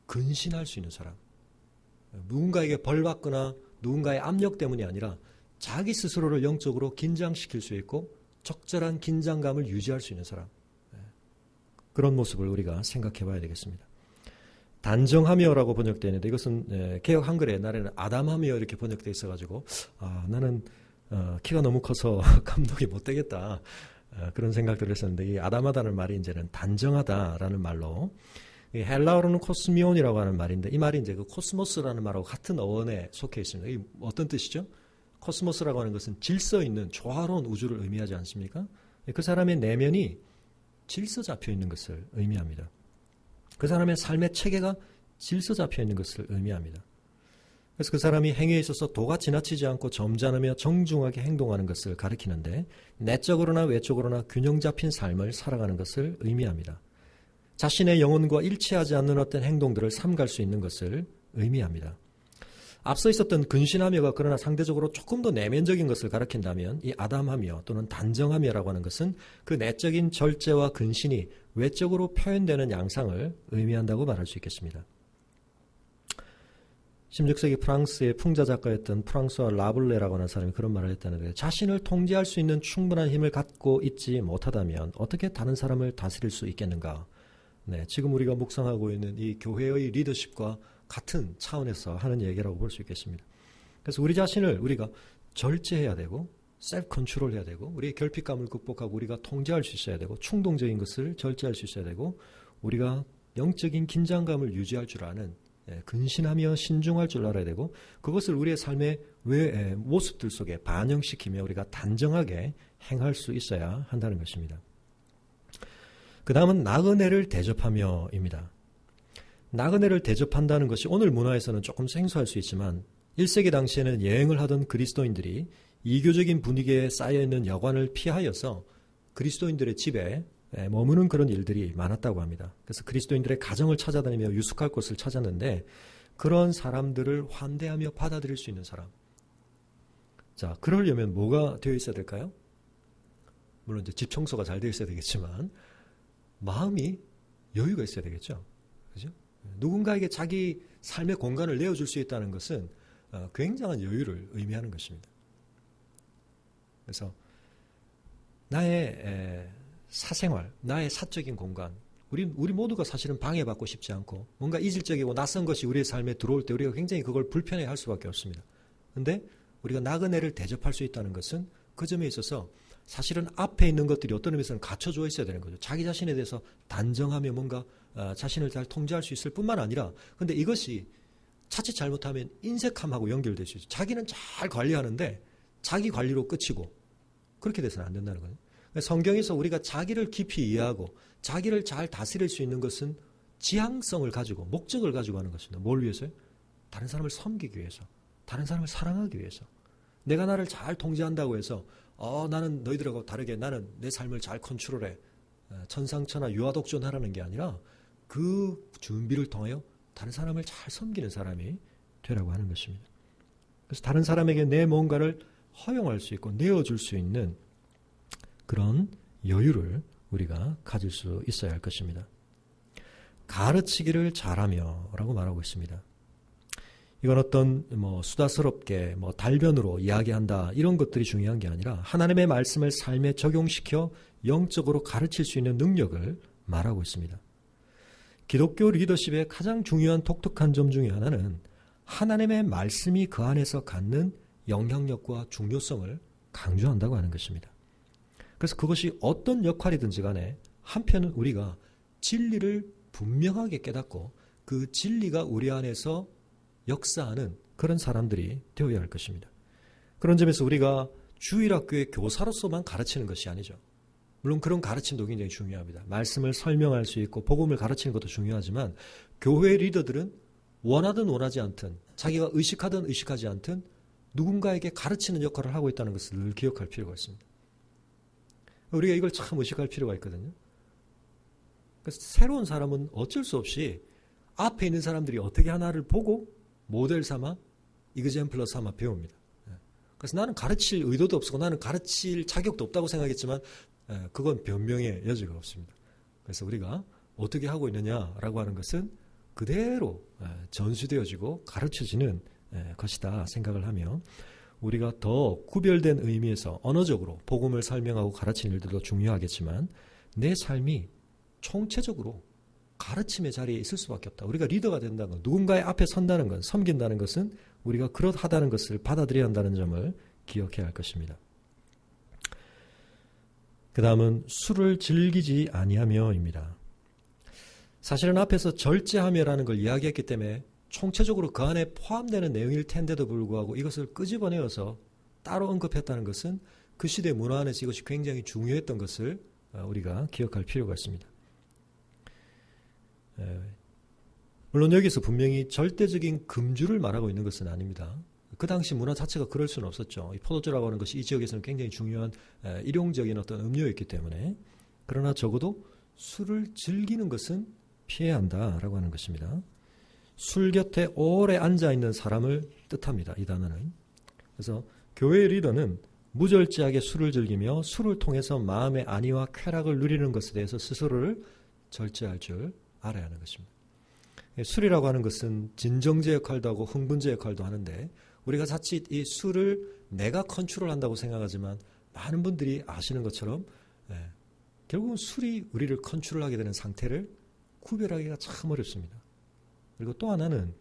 [SPEAKER 1] 근신할 수 있는 사람, 누군가에게 벌받거나 누군가의 압력 때문이 아니라 자기 스스로를 영적으로 긴장시킬 수 있고 적절한 긴장감을 유지할 수 있는 사람, 그런 모습을 우리가 생각해 봐야 되겠습니다. 단정하며라고 번역되어 있는데, 이것은 개역 한글에 옛날에는 아담하며 이렇게 번역되어 있어가지고 나는 키가 너무 커서 감독이 못 되겠다, 그런 생각들을 했었는데, 이 아담하다는 말이 이제는 단정하다라는 말로, 헬라어로는 코스미온이라고 하는 말인데, 이 말이 이제 그 코스모스라는 말하고 같은 어원에 속해 있습니다. 이게 어떤 뜻이죠? 코스모스라고 하는 것은 질서 있는 조화로운 우주를 의미하지 않습니까? 그 사람의 내면이 질서 잡혀 있는 것을 의미합니다. 그 사람의 삶의 체계가 질서 잡혀 있는 것을 의미합니다. 그래서 그 사람이 행위에 있어서 도가 지나치지 않고 점잖으며 정중하게 행동하는 것을 가리키는데 내적으로나 외적으로나 균형 잡힌 삶을 살아가는 것을 의미합니다. 자신의 영혼과 일치하지 않는 어떤 행동들을 삼갈 수 있는 것을 의미합니다. 앞서 있었던 근신하며가 그러나 상대적으로 조금 더 내면적인 것을 가리킨다면 이 아담하며 또는 단정하며라고 하는 것은 그 내적인 절제와 근신이 외적으로 표현되는 양상을 의미한다고 말할 수 있겠습니다. 16세기 프랑스의 풍자 작가였던 프랑스와 라블레라고 하는 사람이 그런 말을 했다는데 자신을 통제할 수 있는 충분한 힘을 갖고 있지 못하다면 어떻게 다른 사람을 다스릴 수 있겠는가? 네, 지금 우리가 묵상하고 있는 이 교회의 리더십과 같은 차원에서 하는 얘기라고 볼 수 있겠습니다. 그래서 우리 자신을 우리가 절제해야 되고 셀프 컨트롤해야 되고 우리의 결핍감을 극복하고 우리가 통제할 수 있어야 되고 충동적인 것을 절제할 수 있어야 되고 우리가 영적인 긴장감을 유지할 줄 아는 근신하며 신중할 줄 알아야 되고 그것을 우리의 삶의 모습들 속에 반영시키며 우리가 단정하게 행할 수 있어야 한다는 것입니다. 그 다음은 나그네를 대접하며입니다. 나그네를 대접한다는 것이 오늘 문화에서는 조금 생소할 수 있지만 1세기 당시에는 여행을 하던 그리스도인들이 이교적인 분위기에 쌓여있는 여관을 피하여서 그리스도인들의 집에 머무는 그런 일들이 많았다고 합니다. 그래서 그리스도인들의 가정을 찾아다니며 유숙할 곳을 찾았는데 그런 사람들을 환대하며 받아들일 수 있는 사람. 자, 그러려면 뭐가 되어 있어야 될까요? 물론 이제 집 청소가 잘 되어 있어야 되겠지만 마음이 여유가 있어야 되겠죠. 그죠? 누군가에게 자기 삶의 공간을 내어줄 수 있다는 것은 굉장한 여유를 의미하는 것입니다. 그래서 나의 사생활, 나의 사적인 공간, 우리 모두가 사실은 방해받고 싶지 않고 뭔가 이질적이고 낯선 것이 우리의 삶에 들어올 때 우리가 굉장히 그걸 불편해할 수밖에 없습니다. 그런데 우리가 나그네를 대접할 수 있다는 것은 그 점에 있어서 사실은 앞에 있는 것들이 어떤 의미에서는 갖춰져 있어야 되는 거죠. 자기 자신에 대해서 단정하며 뭔가 자신을 잘 통제할 수 있을 뿐만 아니라 근데 이것이 자칫 잘못하면 인색함하고 연결될 수 있어요. 자기는 잘 관리하는데 자기 관리로 끝이고 그렇게 돼서는 안 된다는 거예요. 성경에서 우리가 자기를 깊이 이해하고 자기를 잘 다스릴 수 있는 것은 지향성을 가지고 목적을 가지고 하는 것입니다. 뭘 위해서요? 다른 사람을 섬기기 위해서, 다른 사람을 사랑하기 위해서. 내가 나를 잘 통제한다고 해서 나는 너희들하고 다르게 나는 내 삶을 잘 컨트롤해 천상천하 유아독존하라는 게 아니라 그 준비를 통하여 다른 사람을 잘 섬기는 사람이 되라고 하는 것입니다. 그래서 다른 사람에게 내 뭔가를 허용할 수 있고 내어줄 수 있는 그런 여유를 우리가 가질 수 있어야 할 것입니다. 가르치기를 잘하며 라고 말하고 있습니다. 이건 어떤 수다스럽게 달변으로 이야기한다 이런 것들이 중요한 게 아니라 하나님의 말씀을 삶에 적용시켜 영적으로 가르칠 수 있는 능력을 말하고 있습니다. 기독교 리더십의 가장 중요한 독특한 점 중에 하나는 하나님의 말씀이 그 안에서 갖는 영향력과 중요성을 강조한다고 하는 것입니다. 그래서 그것이 어떤 역할이든지 간에 한편은 우리가 진리를 분명하게 깨닫고 그 진리가 우리 안에서 역사하는 그런 사람들이 되어야 할 것입니다. 그런 점에서 우리가 주일학교의 교사로서만 가르치는 것이 아니죠. 물론 그런 가르침도 굉장히 중요합니다. 말씀을 설명할 수 있고 복음을 가르치는 것도 중요하지만 교회 리더들은 원하든 원하지 않든 자기가 의식하든 의식하지 않든 누군가에게 가르치는 역할을 하고 있다는 것을 늘 기억할 필요가 있습니다. 우리가 이걸 참 의식할 필요가 있거든요. 그래서 새로운 사람은 어쩔 수 없이 앞에 있는 사람들이 어떻게 하나를 보고 모델 삼아 이그젬플러 삼아 배웁니다. 그래서 나는 가르칠 의도도 없고 나는 가르칠 자격도 없다고 생각했지만 그건 변명의 여지가 없습니다. 그래서 우리가 어떻게 하고 있느냐라고 하는 것은 그대로 전수되어지고 가르쳐지는 것이다 생각을 하며 우리가 더 구별된 의미에서 언어적으로 복음을 설명하고 가르치는 일들도 중요하겠지만 내 삶이 총체적으로 가르침의 자리에 있을 수밖에 없다. 우리가 리더가 된다는 것, 누군가의 앞에 선다는 것, 섬긴다는 것은 우리가 그렇하다는 것을 받아들여야 한다는 점을 기억해야 할 것입니다. 그 다음은 술을 즐기지 아니하며입니다. 사실은 앞에서 절제하며라는 걸 이야기했기 때문에 총체적으로 그 안에 포함되는 내용일 텐데도 불구하고 이것을 끄집어내어서 따로 언급했다는 것은 그 시대 문화 안에서 이것이 굉장히 중요했던 것을 우리가 기억할 필요가 있습니다. 물론 여기서 분명히 절대적인 금주를 말하고 있는 것은 아닙니다. 그 당시 문화 자체가 그럴 수는 없었죠. 이 포도주라고 하는 것이 이 지역에서는 굉장히 중요한 일용적인 어떤 음료였기 때문에. 그러나 적어도 술을 즐기는 것은 피해야 한다라고 하는 것입니다. 술 곁에 오래 앉아있는 사람을 뜻합니다. 이 단어는. 그래서 교회의 리더는 무절제하게 술을 즐기며 술을 통해서 마음의 안위와 쾌락을 누리는 것에 대해서 스스로를 절제할 줄 알아야 하는 것입니다. 술이라고 하는 것은 진정제 역할도 하고 흥분제 역할도 하는데 우리가 자칫 이 술을 내가 컨트롤한다고 생각하지만 많은 분들이 아시는 것처럼 결국은 술이 우리를 컨트롤하게 되는 상태를 구별하기가 참 어렵습니다. 그리고 또 하나는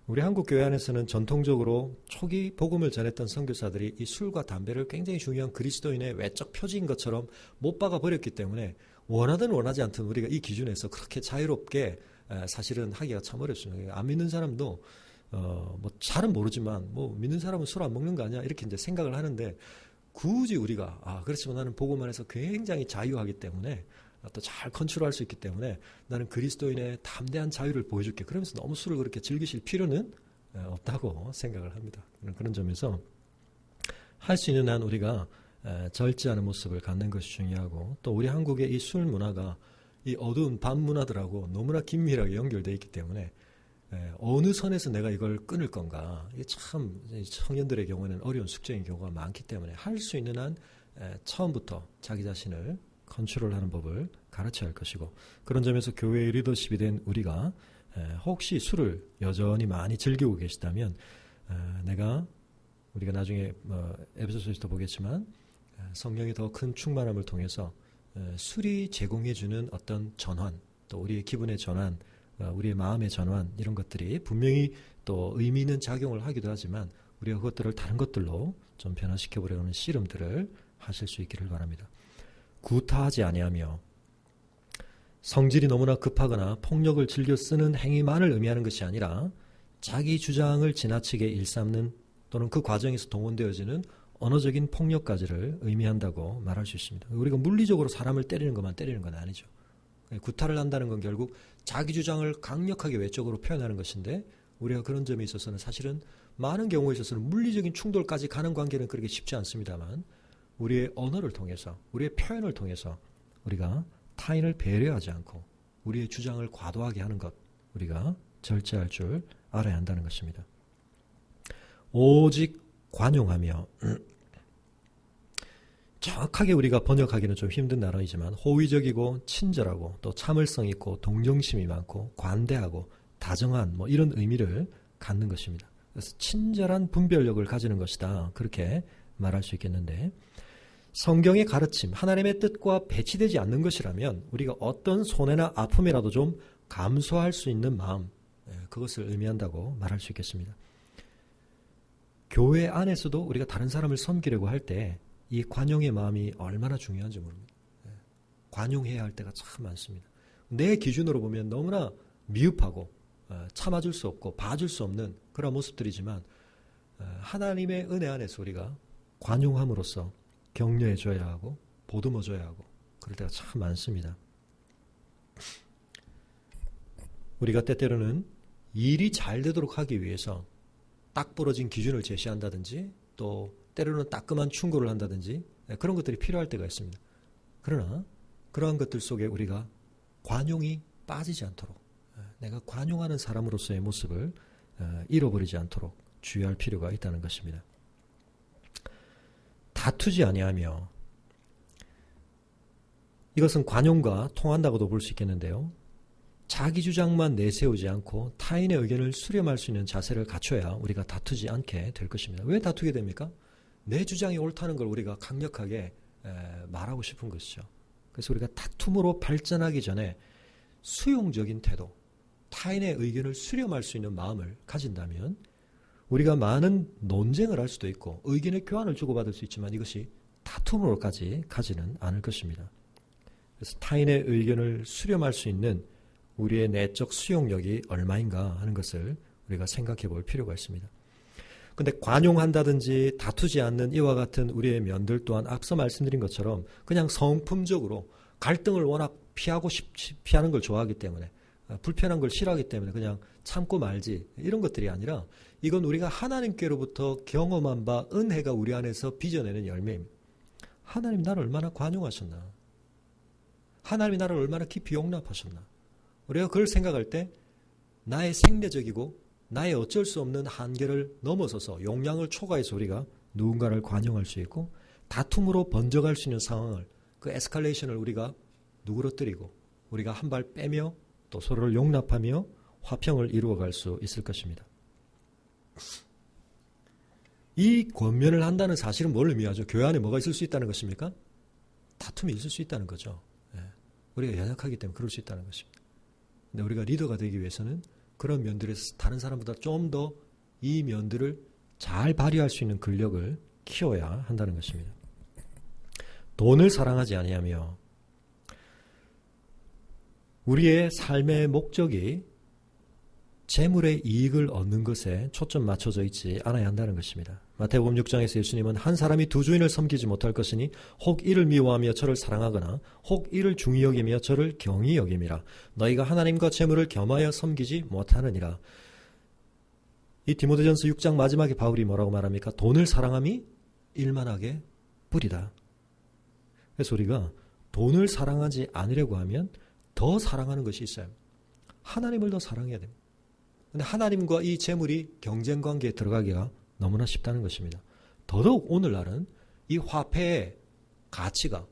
[SPEAKER 1] 우리 한국 교회 안에서는 전통적으로 초기 복음을 전했던 선교사들이 이 술과 담배를 굉장히 중요한 그리스도인의 외적 표지인 것처럼 못 박아 버렸기 때문에 원하든 원하지 않든 우리가 이 기준에서 그렇게 자유롭게 사실은 하기가 참 어렵습니다. 안 믿는 사람도 뭐 잘은 모르지만 뭐 믿는 사람은 술 안 먹는 거 아니야 이렇게 이제 생각을 하는데 굳이 우리가 그렇지만 나는 복음 안에서 굉장히 자유하기 때문에 또 잘 컨트롤할 수 있기 때문에 나는 그리스도인의 담대한 자유를 보여줄게. 그러면서 너무 술을 그렇게 즐기실 필요는 없다고 생각을 합니다. 그런 점에서 할 수 있는 한 우리가 절제하는 모습을 갖는 것이 중요하고 또 우리 한국의 이 술 문화가 이 어두운 밤 문화들하고 너무나 긴밀하게 연결되어 있기 때문에 어느 선에서 내가 이걸 끊을 건가 이게 참 청년들의 경우에는 어려운 숙제인 경우가 많기 때문에 할 수 있는 한 처음부터 자기 자신을 컨트롤하는 법을 가르쳐야 할 것이고 그런 점에서 교회의 리더십이 된 우리가 혹시 술을 여전히 많이 즐기고 계시다면 우리가 나중에 에베소서에서도 보겠지만 성령의 더 큰 충만함을 통해서 술이 제공해주는 어떤 전환 또 우리의 기분의 전환 우리의 마음의 전환 이런 것들이 분명히 또 의미 있는 작용을 하기도 하지만 우리가 그것들을 다른 것들로 좀 변화시켜보려는 씨름들을 하실 수 있기를 바랍니다. 구타하지 아니하며 성질이 너무나 급하거나 폭력을 즐겨 쓰는 행위만을 의미하는 것이 아니라 자기 주장을 지나치게 일삼는 또는 그 과정에서 동원되어지는 언어적인 폭력까지를 의미한다고 말할 수 있습니다. 우리가 물리적으로 사람을 때리는 것만 때리는 건 아니죠. 구타를 한다는 건 결국 자기 주장을 강력하게 외적으로 표현하는 것인데 우리가 그런 점에 있어서는 사실은 많은 경우에 있어서는 물리적인 충돌까지 가는 관계는 그렇게 쉽지 않습니다만 우리의 언어를 통해서 우리의 표현을 통해서 우리가 타인을 배려하지 않고 우리의 주장을 과도하게 하는 것 우리가 절제할 줄 알아야 한다는 것입니다. 오직 관용하며 정확하게 우리가 번역하기는 좀 힘든 단어이지만 호의적이고 친절하고 또 참을성 있고 동정심이 많고 관대하고 다정한 이런 의미를 갖는 것입니다. 그래서 친절한 분별력을 가지는 것이다. 그렇게 말할 수 있겠는데 성경의 가르침, 하나님의 뜻과 배치되지 않는 것이라면 우리가 어떤 손해나 아픔이라도 좀 감수할 수 있는 마음 그것을 의미한다고 말할 수 있겠습니다. 교회 안에서도 우리가 다른 사람을 섬기려고 할 때 이 관용의 마음이 얼마나 중요한지 모릅니다. 관용해야 할 때가 참 많습니다. 내 기준으로 보면 너무나 미흡하고 참아줄 수 없고 봐줄 수 없는 그런 모습들이지만 하나님의 은혜 안에서 우리가 관용함으로써 격려해줘야 하고 보듬어줘야 하고 그럴 때가 참 많습니다. 우리가 때때로는 일이 잘 되도록 하기 위해서 딱 부러진 기준을 제시한다든지 또 때로는 따끔한 충고를 한다든지 그런 것들이 필요할 때가 있습니다. 그러나 그러한 것들 속에 우리가 관용이 빠지지 않도록 내가 관용하는 사람으로서의 모습을 잃어버리지 않도록 주의할 필요가 있다는 것입니다. 다투지 아니하며 이것은 관용과 통한다고도 볼 수 있겠는데요. 자기 주장만 내세우지 않고 타인의 의견을 수렴할 수 있는 자세를 갖춰야 우리가 다투지 않게 될 것입니다. 왜 다투게 됩니까? 내 주장이 옳다는 걸 우리가 강력하게 말하고 싶은 것이죠. 그래서 우리가 다툼으로 발전하기 전에 수용적인 태도, 타인의 의견을 수렴할 수 있는 마음을 가진다면 우리가 많은 논쟁을 할 수도 있고 의견의 교환을 주고받을 수 있지만 이것이 다툼으로까지 가지는 않을 것입니다. 그래서 타인의 의견을 수렴할 수 있는 우리의 내적 수용력이 얼마인가 하는 것을 우리가 생각해 볼 필요가 있습니다. 근데 관용한다든지 다투지 않는 이와 같은 우리의 면들 또한 앞서 말씀드린 것처럼 그냥 성품적으로 갈등을 워낙 피하는 걸 좋아하기 때문에 불편한 걸 싫어하기 때문에 그냥 참고 말지 이런 것들이 아니라 이건 우리가 하나님께로부터 경험한 바 은혜가 우리 안에서 빚어내는 열매입니다. 하나님 나를 얼마나 관용하셨나, 하나님이 나를 얼마나 깊이 용납하셨나. 우리가 그걸 생각할 때 나의 생리적이고 나의 어쩔 수 없는 한계를 넘어서서 용량을 초과해서 우리가 누군가를 관용할 수 있고 다툼으로 번져갈 수 있는 상황을, 그 에스컬레이션을 우리가 누그러뜨리고 우리가 한 발 빼며 또 서로를 용납하며 화평을 이루어갈 수 있을 것입니다. 이 권면을 한다는 사실은 뭘 의미하죠? 교회 안에 뭐가 있을 수 있다는 것입니까? 다툼이 있을 수 있다는 거죠. 우리가 연약하기 때문에 그럴 수 있다는 것입니다. 근데 우리가 리더가 되기 위해서는 그런 면들에서 다른 사람보다 좀 더 이 면들을 잘 발휘할 수 있는 근력을 키워야 한다는 것입니다. 돈을 사랑하지 아니하며 우리의 삶의 목적이 재물의 이익을 얻는 것에 초점 맞춰져 있지 않아야 한다는 것입니다. 마태복음 6장에서 예수님은 한 사람이 두 주인을 섬기지 못할 것이니 혹 이를 미워하며 저를 사랑하거나 혹 이를 중히 여기며 저를 경히 여김이라. 너희가 하나님과 재물을 겸하여 섬기지 못하느니라. 이 디모데전서 6장 마지막에 바울이 뭐라고 말합니까? 돈을 사랑함이 일만하게 뿌리다. 그래서 우리가 돈을 사랑하지 않으려고 하면 더 사랑하는 것이 있어요. 하나님을 더 사랑해야 됩니다. 근데 하나님과 이 재물이 경쟁 관계에 들어가기가 너무나 쉽다는 것입니다. 더더욱 오늘날은 이 화폐의 가치가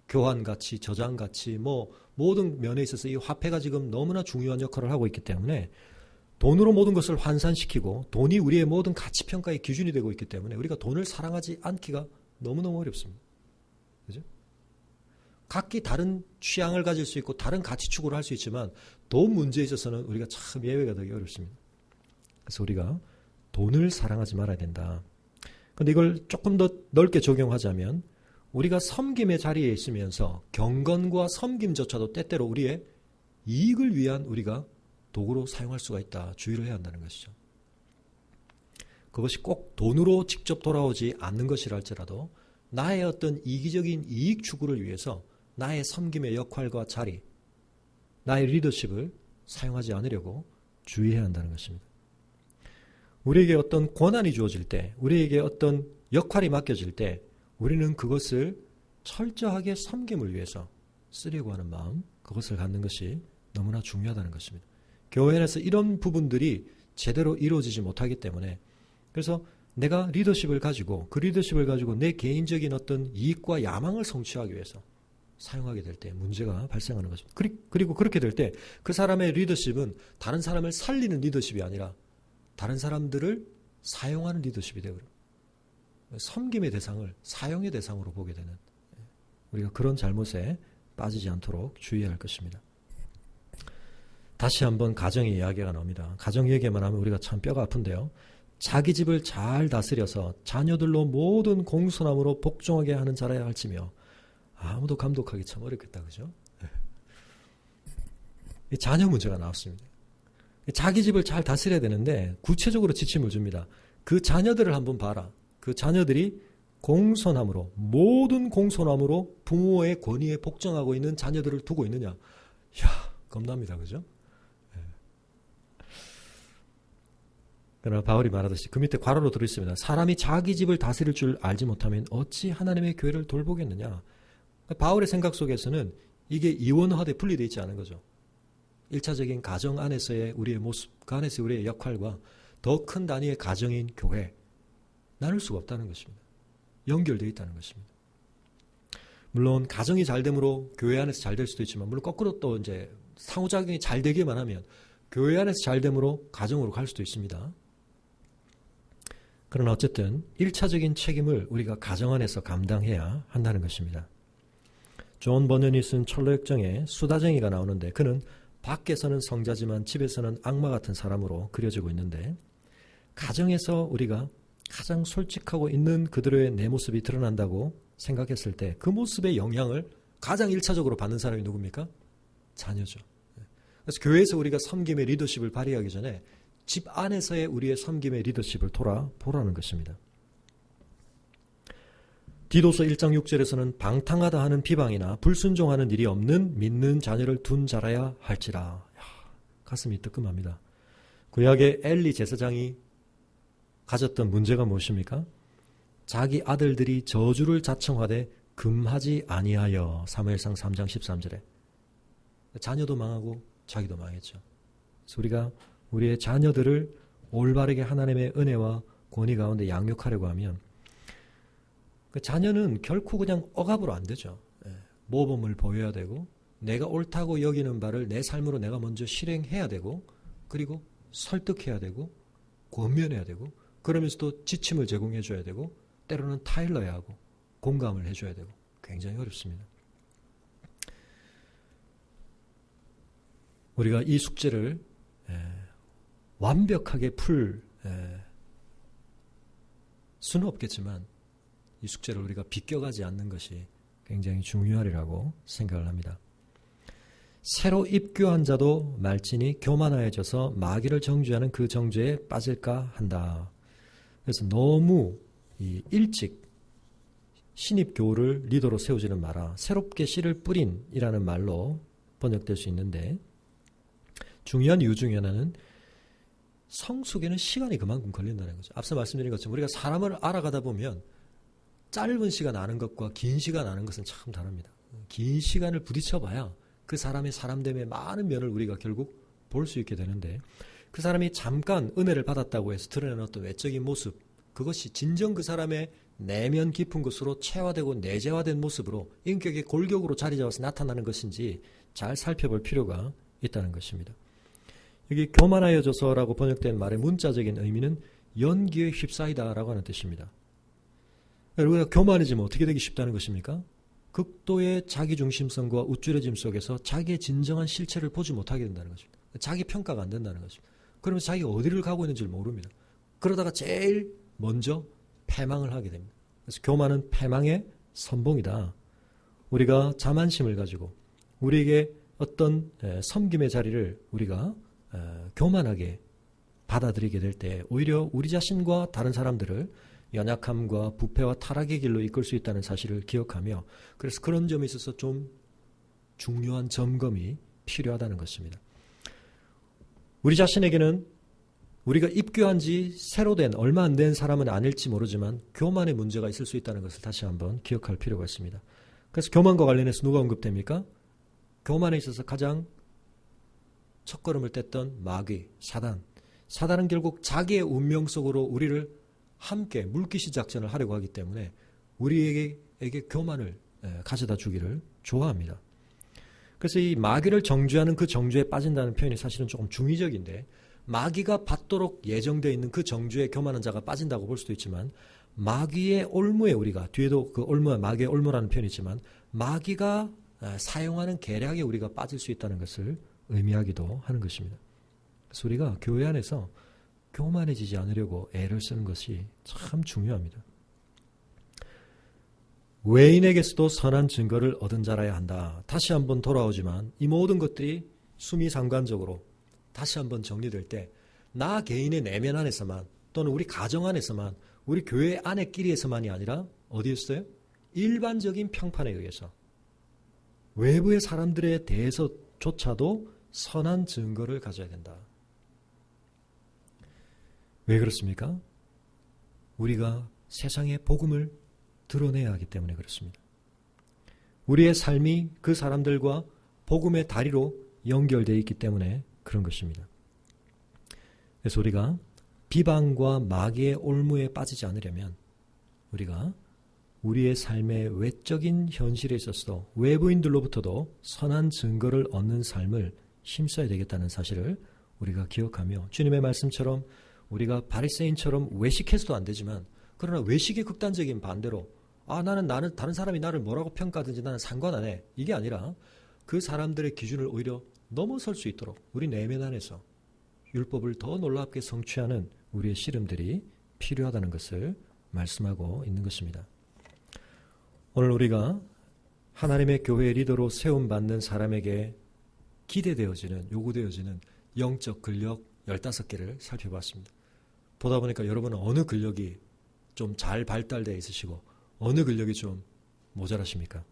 [SPEAKER 1] 교환 가치, 저장 가치, 모든 면에 있어서 이 화폐가 지금 너무나 중요한 역할을 하고 있기 때문에 돈으로 모든 것을 환산시키고 돈이 우리의 모든 가치 평가의 기준이 되고 있기 때문에 우리가 돈을 사랑하지 않기가 너무너무 어렵습니다. 그죠? 각기 다른 취향을 가질 수 있고 다른 가치 추구를 할 수 있지만 돈 문제에 있어서는 우리가 참 예외가 되기 어렵습니다. 그래서 우리가 돈을 사랑하지 말아야 된다. 그런데 이걸 조금 더 넓게 적용하자면 우리가 섬김의 자리에 있으면서 경건과 섬김조차도 때때로 우리의 이익을 위한 우리가 도구로 사용할 수가 있다. 주의를 해야 한다는 것이죠. 그것이 꼭 돈으로 직접 돌아오지 않는 것이라 할지라도 나의 어떤 이기적인 이익 추구를 위해서 나의 섬김의 역할과 자리, 나의 리더십을 사용하지 않으려고 주의해야 한다는 것입니다. 우리에게 어떤 권한이 주어질 때, 우리에게 어떤 역할이 맡겨질 때 우리는 그것을 철저하게 섬김을 위해서 쓰려고 하는 마음, 그것을 갖는 것이 너무나 중요하다는 것입니다. 교회 안에서 이런 부분들이 제대로 이루어지지 못하기 때문에 그래서 내가 리더십을 가지고 그 리더십을 가지고 내 개인적인 어떤 이익과 야망을 성취하기 위해서 사용하게 될 때 문제가 발생하는 것입니다. 그리고 그렇게 될 때 그 사람의 리더십은 다른 사람을 살리는 리더십이 아니라 다른 사람들을 사용하는 리더십이 되어버려요. 섬김의 대상을 사용의 대상으로 보게 되는, 우리가 그런 잘못에 빠지지 않도록 주의해야 할 것입니다. 다시 한번 가정의 이야기가 나옵니다. 가정 얘기만 하면 우리가 참 뼈가 아픈데요. 자기 집을 잘 다스려서 자녀들로 모든 공손함으로 복종하게 하는 자라야 할지며 아무도 감독하기 참 어렵겠다. 그죠? 이 자녀 문제가 나왔습니다. 자기 집을 잘 다스려야 되는데 구체적으로 지침을 줍니다. 그 자녀들을 한번 봐라. 그 자녀들이 공손함으로, 모든 공손함으로 부모의 권위에 복종하고 있는 자녀들을 두고 있느냐. 이야, 겁납니다. 그죠? 그러나 바울이 말하듯이 그 밑에 괄호로 들어있습니다. 사람이 자기 집을 다스릴 줄 알지 못하면 어찌 하나님의 교회를 돌보겠느냐. 바울의 생각 속에서는 이게 이원화돼 분리되어 있지 않은 거죠. 1차적인 가정 안에서의 우리의 모습, 그 안에서의 우리의 역할과 더 큰 단위의 가정인 교회, 나눌 수가 없다는 것입니다. 연결되어 있다는 것입니다. 물론 가정이 잘 됨으로 교회 안에서 잘 될 수도 있지만, 물론 거꾸로 또 이제 상호작용이 잘 되기만 하면 교회 안에서 잘 됨으로 가정으로 갈 수도 있습니다. 그러나 어쨌든 1차적인 책임을 우리가 가정 안에서 감당해야 한다는 것입니다. 존 버년이 쓴 철로역정에 수다쟁이가 나오는데 그는 밖에서는 성자지만 집에서는 악마 같은 사람으로 그려지고 있는데, 가정에서 우리가 가장 솔직하고 있는 그들의 내 모습이 드러난다고 생각했을 때 그 모습의 영향을 가장 1차적으로 받는 사람이 누굽니까? 자녀죠. 그래서 교회에서 우리가 섬김의 리더십을 발휘하기 전에 집 안에서의 우리의 섬김의 리더십을 돌아보라는 것입니다. 디도서 1장 6절에서는 방탕하다 하는 비방이나 불순종하는 일이 없는 믿는 자녀를 둔 자라야 할지라. 가슴이 뜨끔합니다. 구약의 엘리 제사장이 가졌던 문제가 무엇입니까? 자기 아들들이 저주를 자청하되 금하지 아니하여. 사무엘상 3장 13절에 자녀도 망하고 자기도 망했죠. 그래서 우리가 우리의 자녀들을 올바르게 하나님의 은혜와 권위 가운데 양육하려고 하면 그 자녀는 결코 그냥 억압으로 안 되죠. 모범을 보여야 되고 내가 옳다고 여기는 바를 내 삶으로 내가 먼저 실행해야 되고 그리고 설득해야 되고 권면해야 되고 그러면서도 지침을 제공해 줘야 되고 때로는 타일러야 하고 공감을 해줘야 되고 굉장히 어렵습니다. 우리가 이 숙제를 완벽하게 풀 수는 없겠지만 이 숙제를 우리가 비껴가지 않는 것이 굉장히 중요하리라고 생각을 합니다. 새로 입교한 자도 말진이 교만하여져서 마귀를 정죄하는 그 정죄에 빠질까 한다. 그래서 너무 일찍 신입교우를 리더로 세우지는 마라. 새롭게 씨를 뿌린이라는 말로 번역될 수 있는데 중요한 이유 중에 하나는 성숙에는 시간이 그만큼 걸린다는 거죠. 앞서 말씀드린 것처럼 우리가 사람을 알아가다 보면 짧은 시간 아는 것과 긴 시간 아는 것은 참 다릅니다. 긴 시간을 부딪혀봐야 그 사람의 사람됨의 많은 면을 우리가 결국 볼 수 있게 되는데 그 사람이 잠깐 은혜를 받았다고 해서 드러내는 어떤 외적인 모습 그것이 진정 그 사람의 내면 깊은 것으로 체화되고 내재화된 모습으로 인격의 골격으로 자리 잡아서 나타나는 것인지 잘 살펴볼 필요가 있다는 것입니다. 여기 교만하여져서라고 번역된 말의 문자적인 의미는 연기에 휩싸이다라고 하는 뜻입니다. 우리가 교만해지면 어떻게 되기 쉽다는 것입니까? 극도의 자기중심성과 우쭐해짐 속에서 자기의 진정한 실체를 보지 못하게 된다는 것입니다. 자기 평가가 안 된다는 것입니다. 그러면서 자기가 어디를 가고 있는지를 모릅니다. 그러다가 제일 먼저 패망을 하게 됩니다. 그래서 교만은 패망의 선봉이다. 우리가 자만심을 가지고 우리에게 어떤 섬김의 자리를 우리가 교만하게 받아들이게 될 때 오히려 우리 자신과 다른 사람들을 연약함과 부패와 타락의 길로 이끌 수 있다는 사실을 기억하며 그래서 그런 점에 있어서 좀 중요한 점검이 필요하다는 것입니다. 우리 자신에게는 우리가 입교한 지 새로 된 얼마 안 된 사람은 아닐지 모르지만 교만의 문제가 있을 수 있다는 것을 다시 한번 기억할 필요가 있습니다. 그래서 교만과 관련해서 누가 언급됩니까? 교만에 있어서 가장 첫걸음을 뗐던 마귀, 사단은 결국 자기의 운명 속으로 우리를 함께 물귀시 작전을 하려고 하기 때문에 우리에게 교만을 가져다 주기를 좋아합니다. 그래서 이 마귀를 정죄하는 그 정죄에 빠진다는 표현이 사실은 조금 중의적인데 마귀가 받도록 예정되어 있는 그 정죄에 교만한 자가 빠진다고 볼 수도 있지만 마귀의 올무에 우리가 뒤에도 그 올무와 마귀의 올무라는 표현이 있지만 마귀가 사용하는 계략에 우리가 빠질 수 있다는 것을 의미하기도 하는 것입니다. 그래서 우리가 교회 안에서 교만해지지 않으려고 애를 쓰는 것이 참 중요합니다. 외인에게서도 선한 증거를 얻은 자라야 한다. 다시 한번 돌아오지만 이 모든 것들이 수미상관적으로 다시 한번 정리될 때 나 개인의 내면 안에서만 또는 우리 가정 안에서만 우리 교회 안에끼리에서만이 아니라 어디였어요? 일반적인 평판에 의해서 외부의 사람들에 대해서조차도 선한 증거를 가져야 된다. 왜 그렇습니까? 우리가 세상의 복음을 드러내야 하기 때문에 그렇습니다. 우리의 삶이 그 사람들과 복음의 다리로 연결되어 있기 때문에 그런 것입니다. 그래서 우리가 비방과 마귀의 올무에 빠지지 않으려면 우리가 우리의 삶의 외적인 현실에 있어서도 외부인들로부터도 선한 증거를 얻는 삶을 힘써야 되겠다는 사실을 우리가 기억하며 주님의 말씀처럼 우리가 바리새인처럼 외식해서도 안 되지만 그러나 외식의 극단적인 반대로 나는 다른 사람이 나를 뭐라고 평가하든지 나는 상관 안 해. 이게 아니라 그 사람들의 기준을 오히려 넘어설 수 있도록 우리 내면 안에서 율법을 더 놀랍게 성취하는 우리의 씨름들이 필요하다는 것을 말씀하고 있는 것입니다. 오늘 우리가 하나님의 교회 리더로 세움받는 사람에게 기대되어지는 요구되어지는 영적 근력 15개를 살펴봤습니다. 보다 보니까 여러분은 어느 근력이 좀 잘 발달되어 있으시고 어느 근력이 좀 모자라십니까?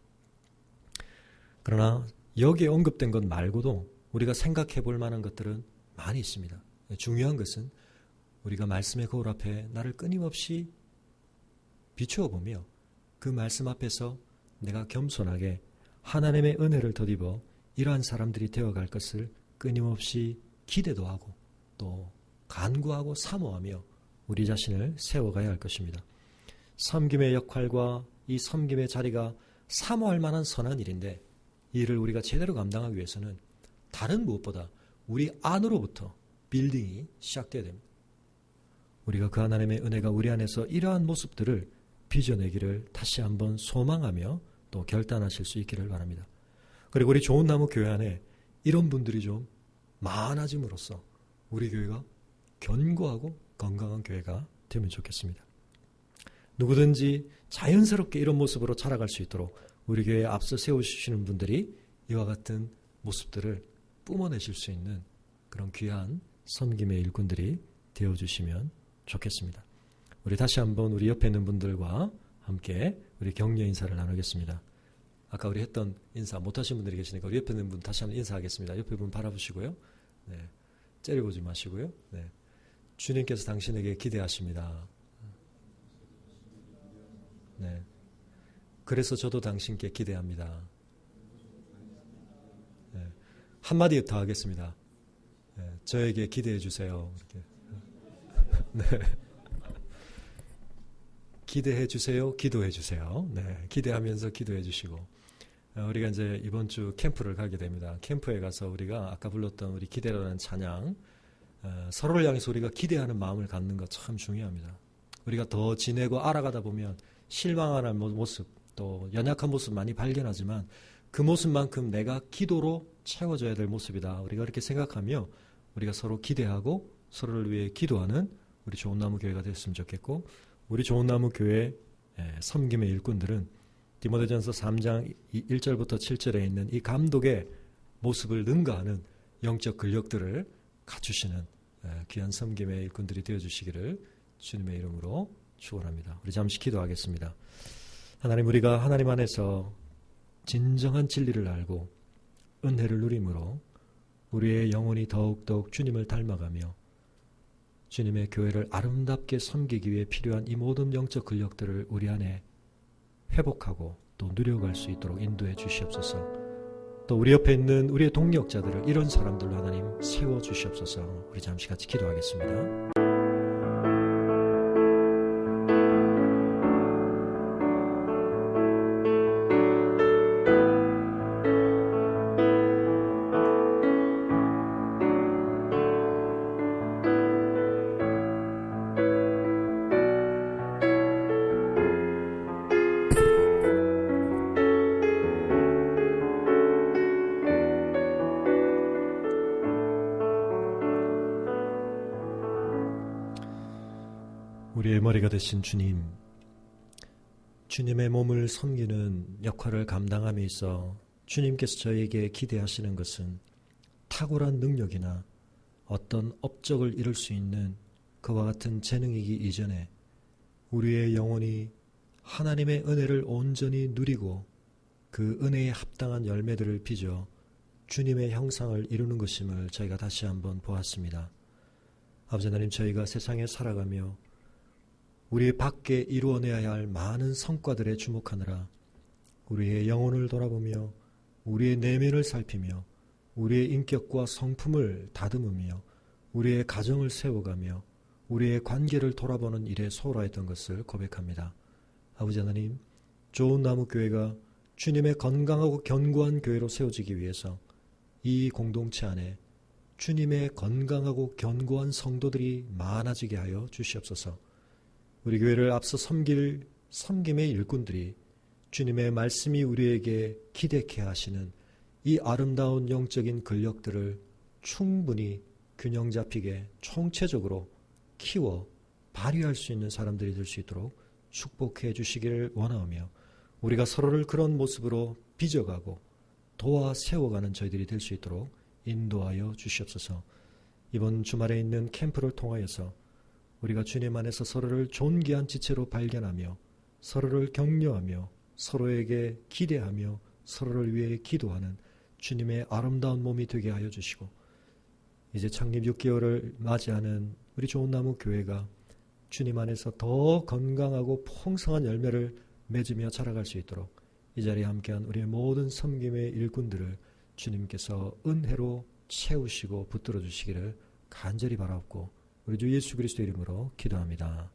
[SPEAKER 1] 그러나 여기에 언급된 것 말고도 우리가 생각해 볼 만한 것들은 많이 있습니다. 중요한 것은 우리가 말씀의 거울 앞에 나를 끊임없이 비추어 보며 그 말씀 앞에서 내가 겸손하게 하나님의 은혜를 덧입어 이러한 사람들이 되어갈 것을 끊임없이 기대도 하고 또 간구하고 사모하며 우리 자신을 세워가야 할 것입니다. 섬김의 역할과 이 섬김의 자리가 사모할 만한 선한 일인데 이 일을 우리가 제대로 감당하기 위해서는 다른 무엇보다 우리 안으로부터 빌딩이 시작되어야 됩니다. 우리가 그 하나님의 은혜가 우리 안에서 이러한 모습들을 빚어내기를 다시 한번 소망하며 또 결단하실 수 있기를 바랍니다. 그리고 우리 좋은 나무 교회 안에 이런 분들이 좀 많아짐으로써 우리 교회가 견고하고 건강한 교회가 되면 좋겠습니다. 누구든지 자연스럽게 이런 모습으로 자라갈 수 있도록 우리 교회에 앞서 세우시는 분들이 이와 같은 모습들을 뿜어내실 수 있는 그런 귀한 섬김의 일꾼들이 되어주시면 좋겠습니다. 우리 다시 한번 우리 옆에 있는 분들과 함께 우리 격려 인사를 나누겠습니다. 아까 우리 했던 인사 못하신 분들이 계시니까 우리 옆에 있는 분 다시 한번 인사하겠습니다. 옆에 분 바라보시고요. 네, 째려보지 마시고요. 네, 주님께서 당신에게 기대하십니다. 네, 그래서 저도 당신께 기대합니다. 네, 한마디 더 하겠습니다. 네, 저에게 기대해 주세요. 이렇게. 네. 기대해 주세요. 기도해 주세요. 네, 기대하면서 기도해 주시고 우리가 이제 이번 주 캠프를 가게 됩니다. 캠프에 가서 우리가 아까 불렀던 우리 기대라는 찬양 서로를 향해서 우리가 기대하는 마음을 갖는 것 참 중요합니다. 우리가 더 지내고 알아가다 보면 실망하는 모습 또 연약한 모습 많이 발견하지만 그 모습만큼 내가 기도로 채워져야 될 모습이다. 우리가 그렇게 생각하며 우리가 서로 기대하고 서로를 위해 기도하는 우리 좋은 나무 교회가 됐으면 좋겠고 우리 좋은 나무 교회 섬김의 일꾼들은 디모데전서 3장 1절부터 7절에 있는 이 감독의 모습을 능가하는 영적 근력들을 갖추시는 귀한 섬김의 일꾼들이 되어주시기를 주님의 이름으로 축원합니다. 우리 잠시 기도하겠습니다. 하나님, 우리가 하나님 안에서 진정한 진리를 알고 은혜를 누림으로 우리의 영혼이 더욱더욱 주님을 닮아가며 주님의 교회를 아름답게 섬기기 위해 필요한 이 모든 영적 근력들을 우리 안에 회복하고 또 누려갈 수 있도록 인도해 주시옵소서. 또 우리 옆에 있는 우리의 동력자들을 이런 사람들로 하나님 세워 주시옵소서. 우리 잠시 같이 기도하겠습니다. 우리의 머리가 되신 주님, 주님의 몸을 섬기는 역할을 감당함에 있어 주님께서 저에게 기대하시는 것은 탁월한 능력이나 어떤 업적을 이룰 수 있는 그와 같은 재능이기 이전에 우리의 영혼이 하나님의 은혜를 온전히 누리고 그 은혜에 합당한 열매들을 빚어 주님의 형상을 이루는 것임을 저희가 다시 한번 보았습니다. 아버지 하나님, 저희가 세상에 살아가며 우리 밖에 이루어내야 할 많은 성과들에 주목하느라 우리의 영혼을 돌아보며 우리의 내면을 살피며 우리의 인격과 성품을 다듬으며 우리의 가정을 세워가며 우리의 관계를 돌아보는 일에 소홀하였던 것을 고백합니다. 아버지 하나님, 좋은 나무 교회가 주님의 건강하고 견고한 교회로 세워지기 위해서 이 공동체 안에 주님의 건강하고 견고한 성도들이 많아지게 하여 주시옵소서. 우리 교회를 앞서 섬길 섬김의 일꾼들이 주님의 말씀이 우리에게 기대케 하시는 이 아름다운 영적인 근력들을 충분히 균형 잡히게 총체적으로 키워 발휘할 수 있는 사람들이 될 수 있도록 축복해 주시기를 원하오며 우리가 서로를 그런 모습으로 빚어가고 도와 세워가는 저희들이 될 수 있도록 인도하여 주시옵소서. 이번 주말에 있는 캠프를 통하여서 우리가 주님 안에서 서로를 존귀한 지체로 발견하며 서로를 격려하며 서로에게 기대하며 서로를 위해 기도하는 주님의 아름다운 몸이 되게 하여 주시고 이제 창립 6개월을 맞이하는 우리 좋은 나무 교회가 주님 안에서 더 건강하고 풍성한 열매를 맺으며 자라갈 수 있도록 이 자리에 함께한 우리의 모든 섬김의 일꾼들을 주님께서 은혜로 채우시고 붙들어 주시기를 간절히 바라옵고 우리 주 예수 그리스도 이름으로 기도합니다.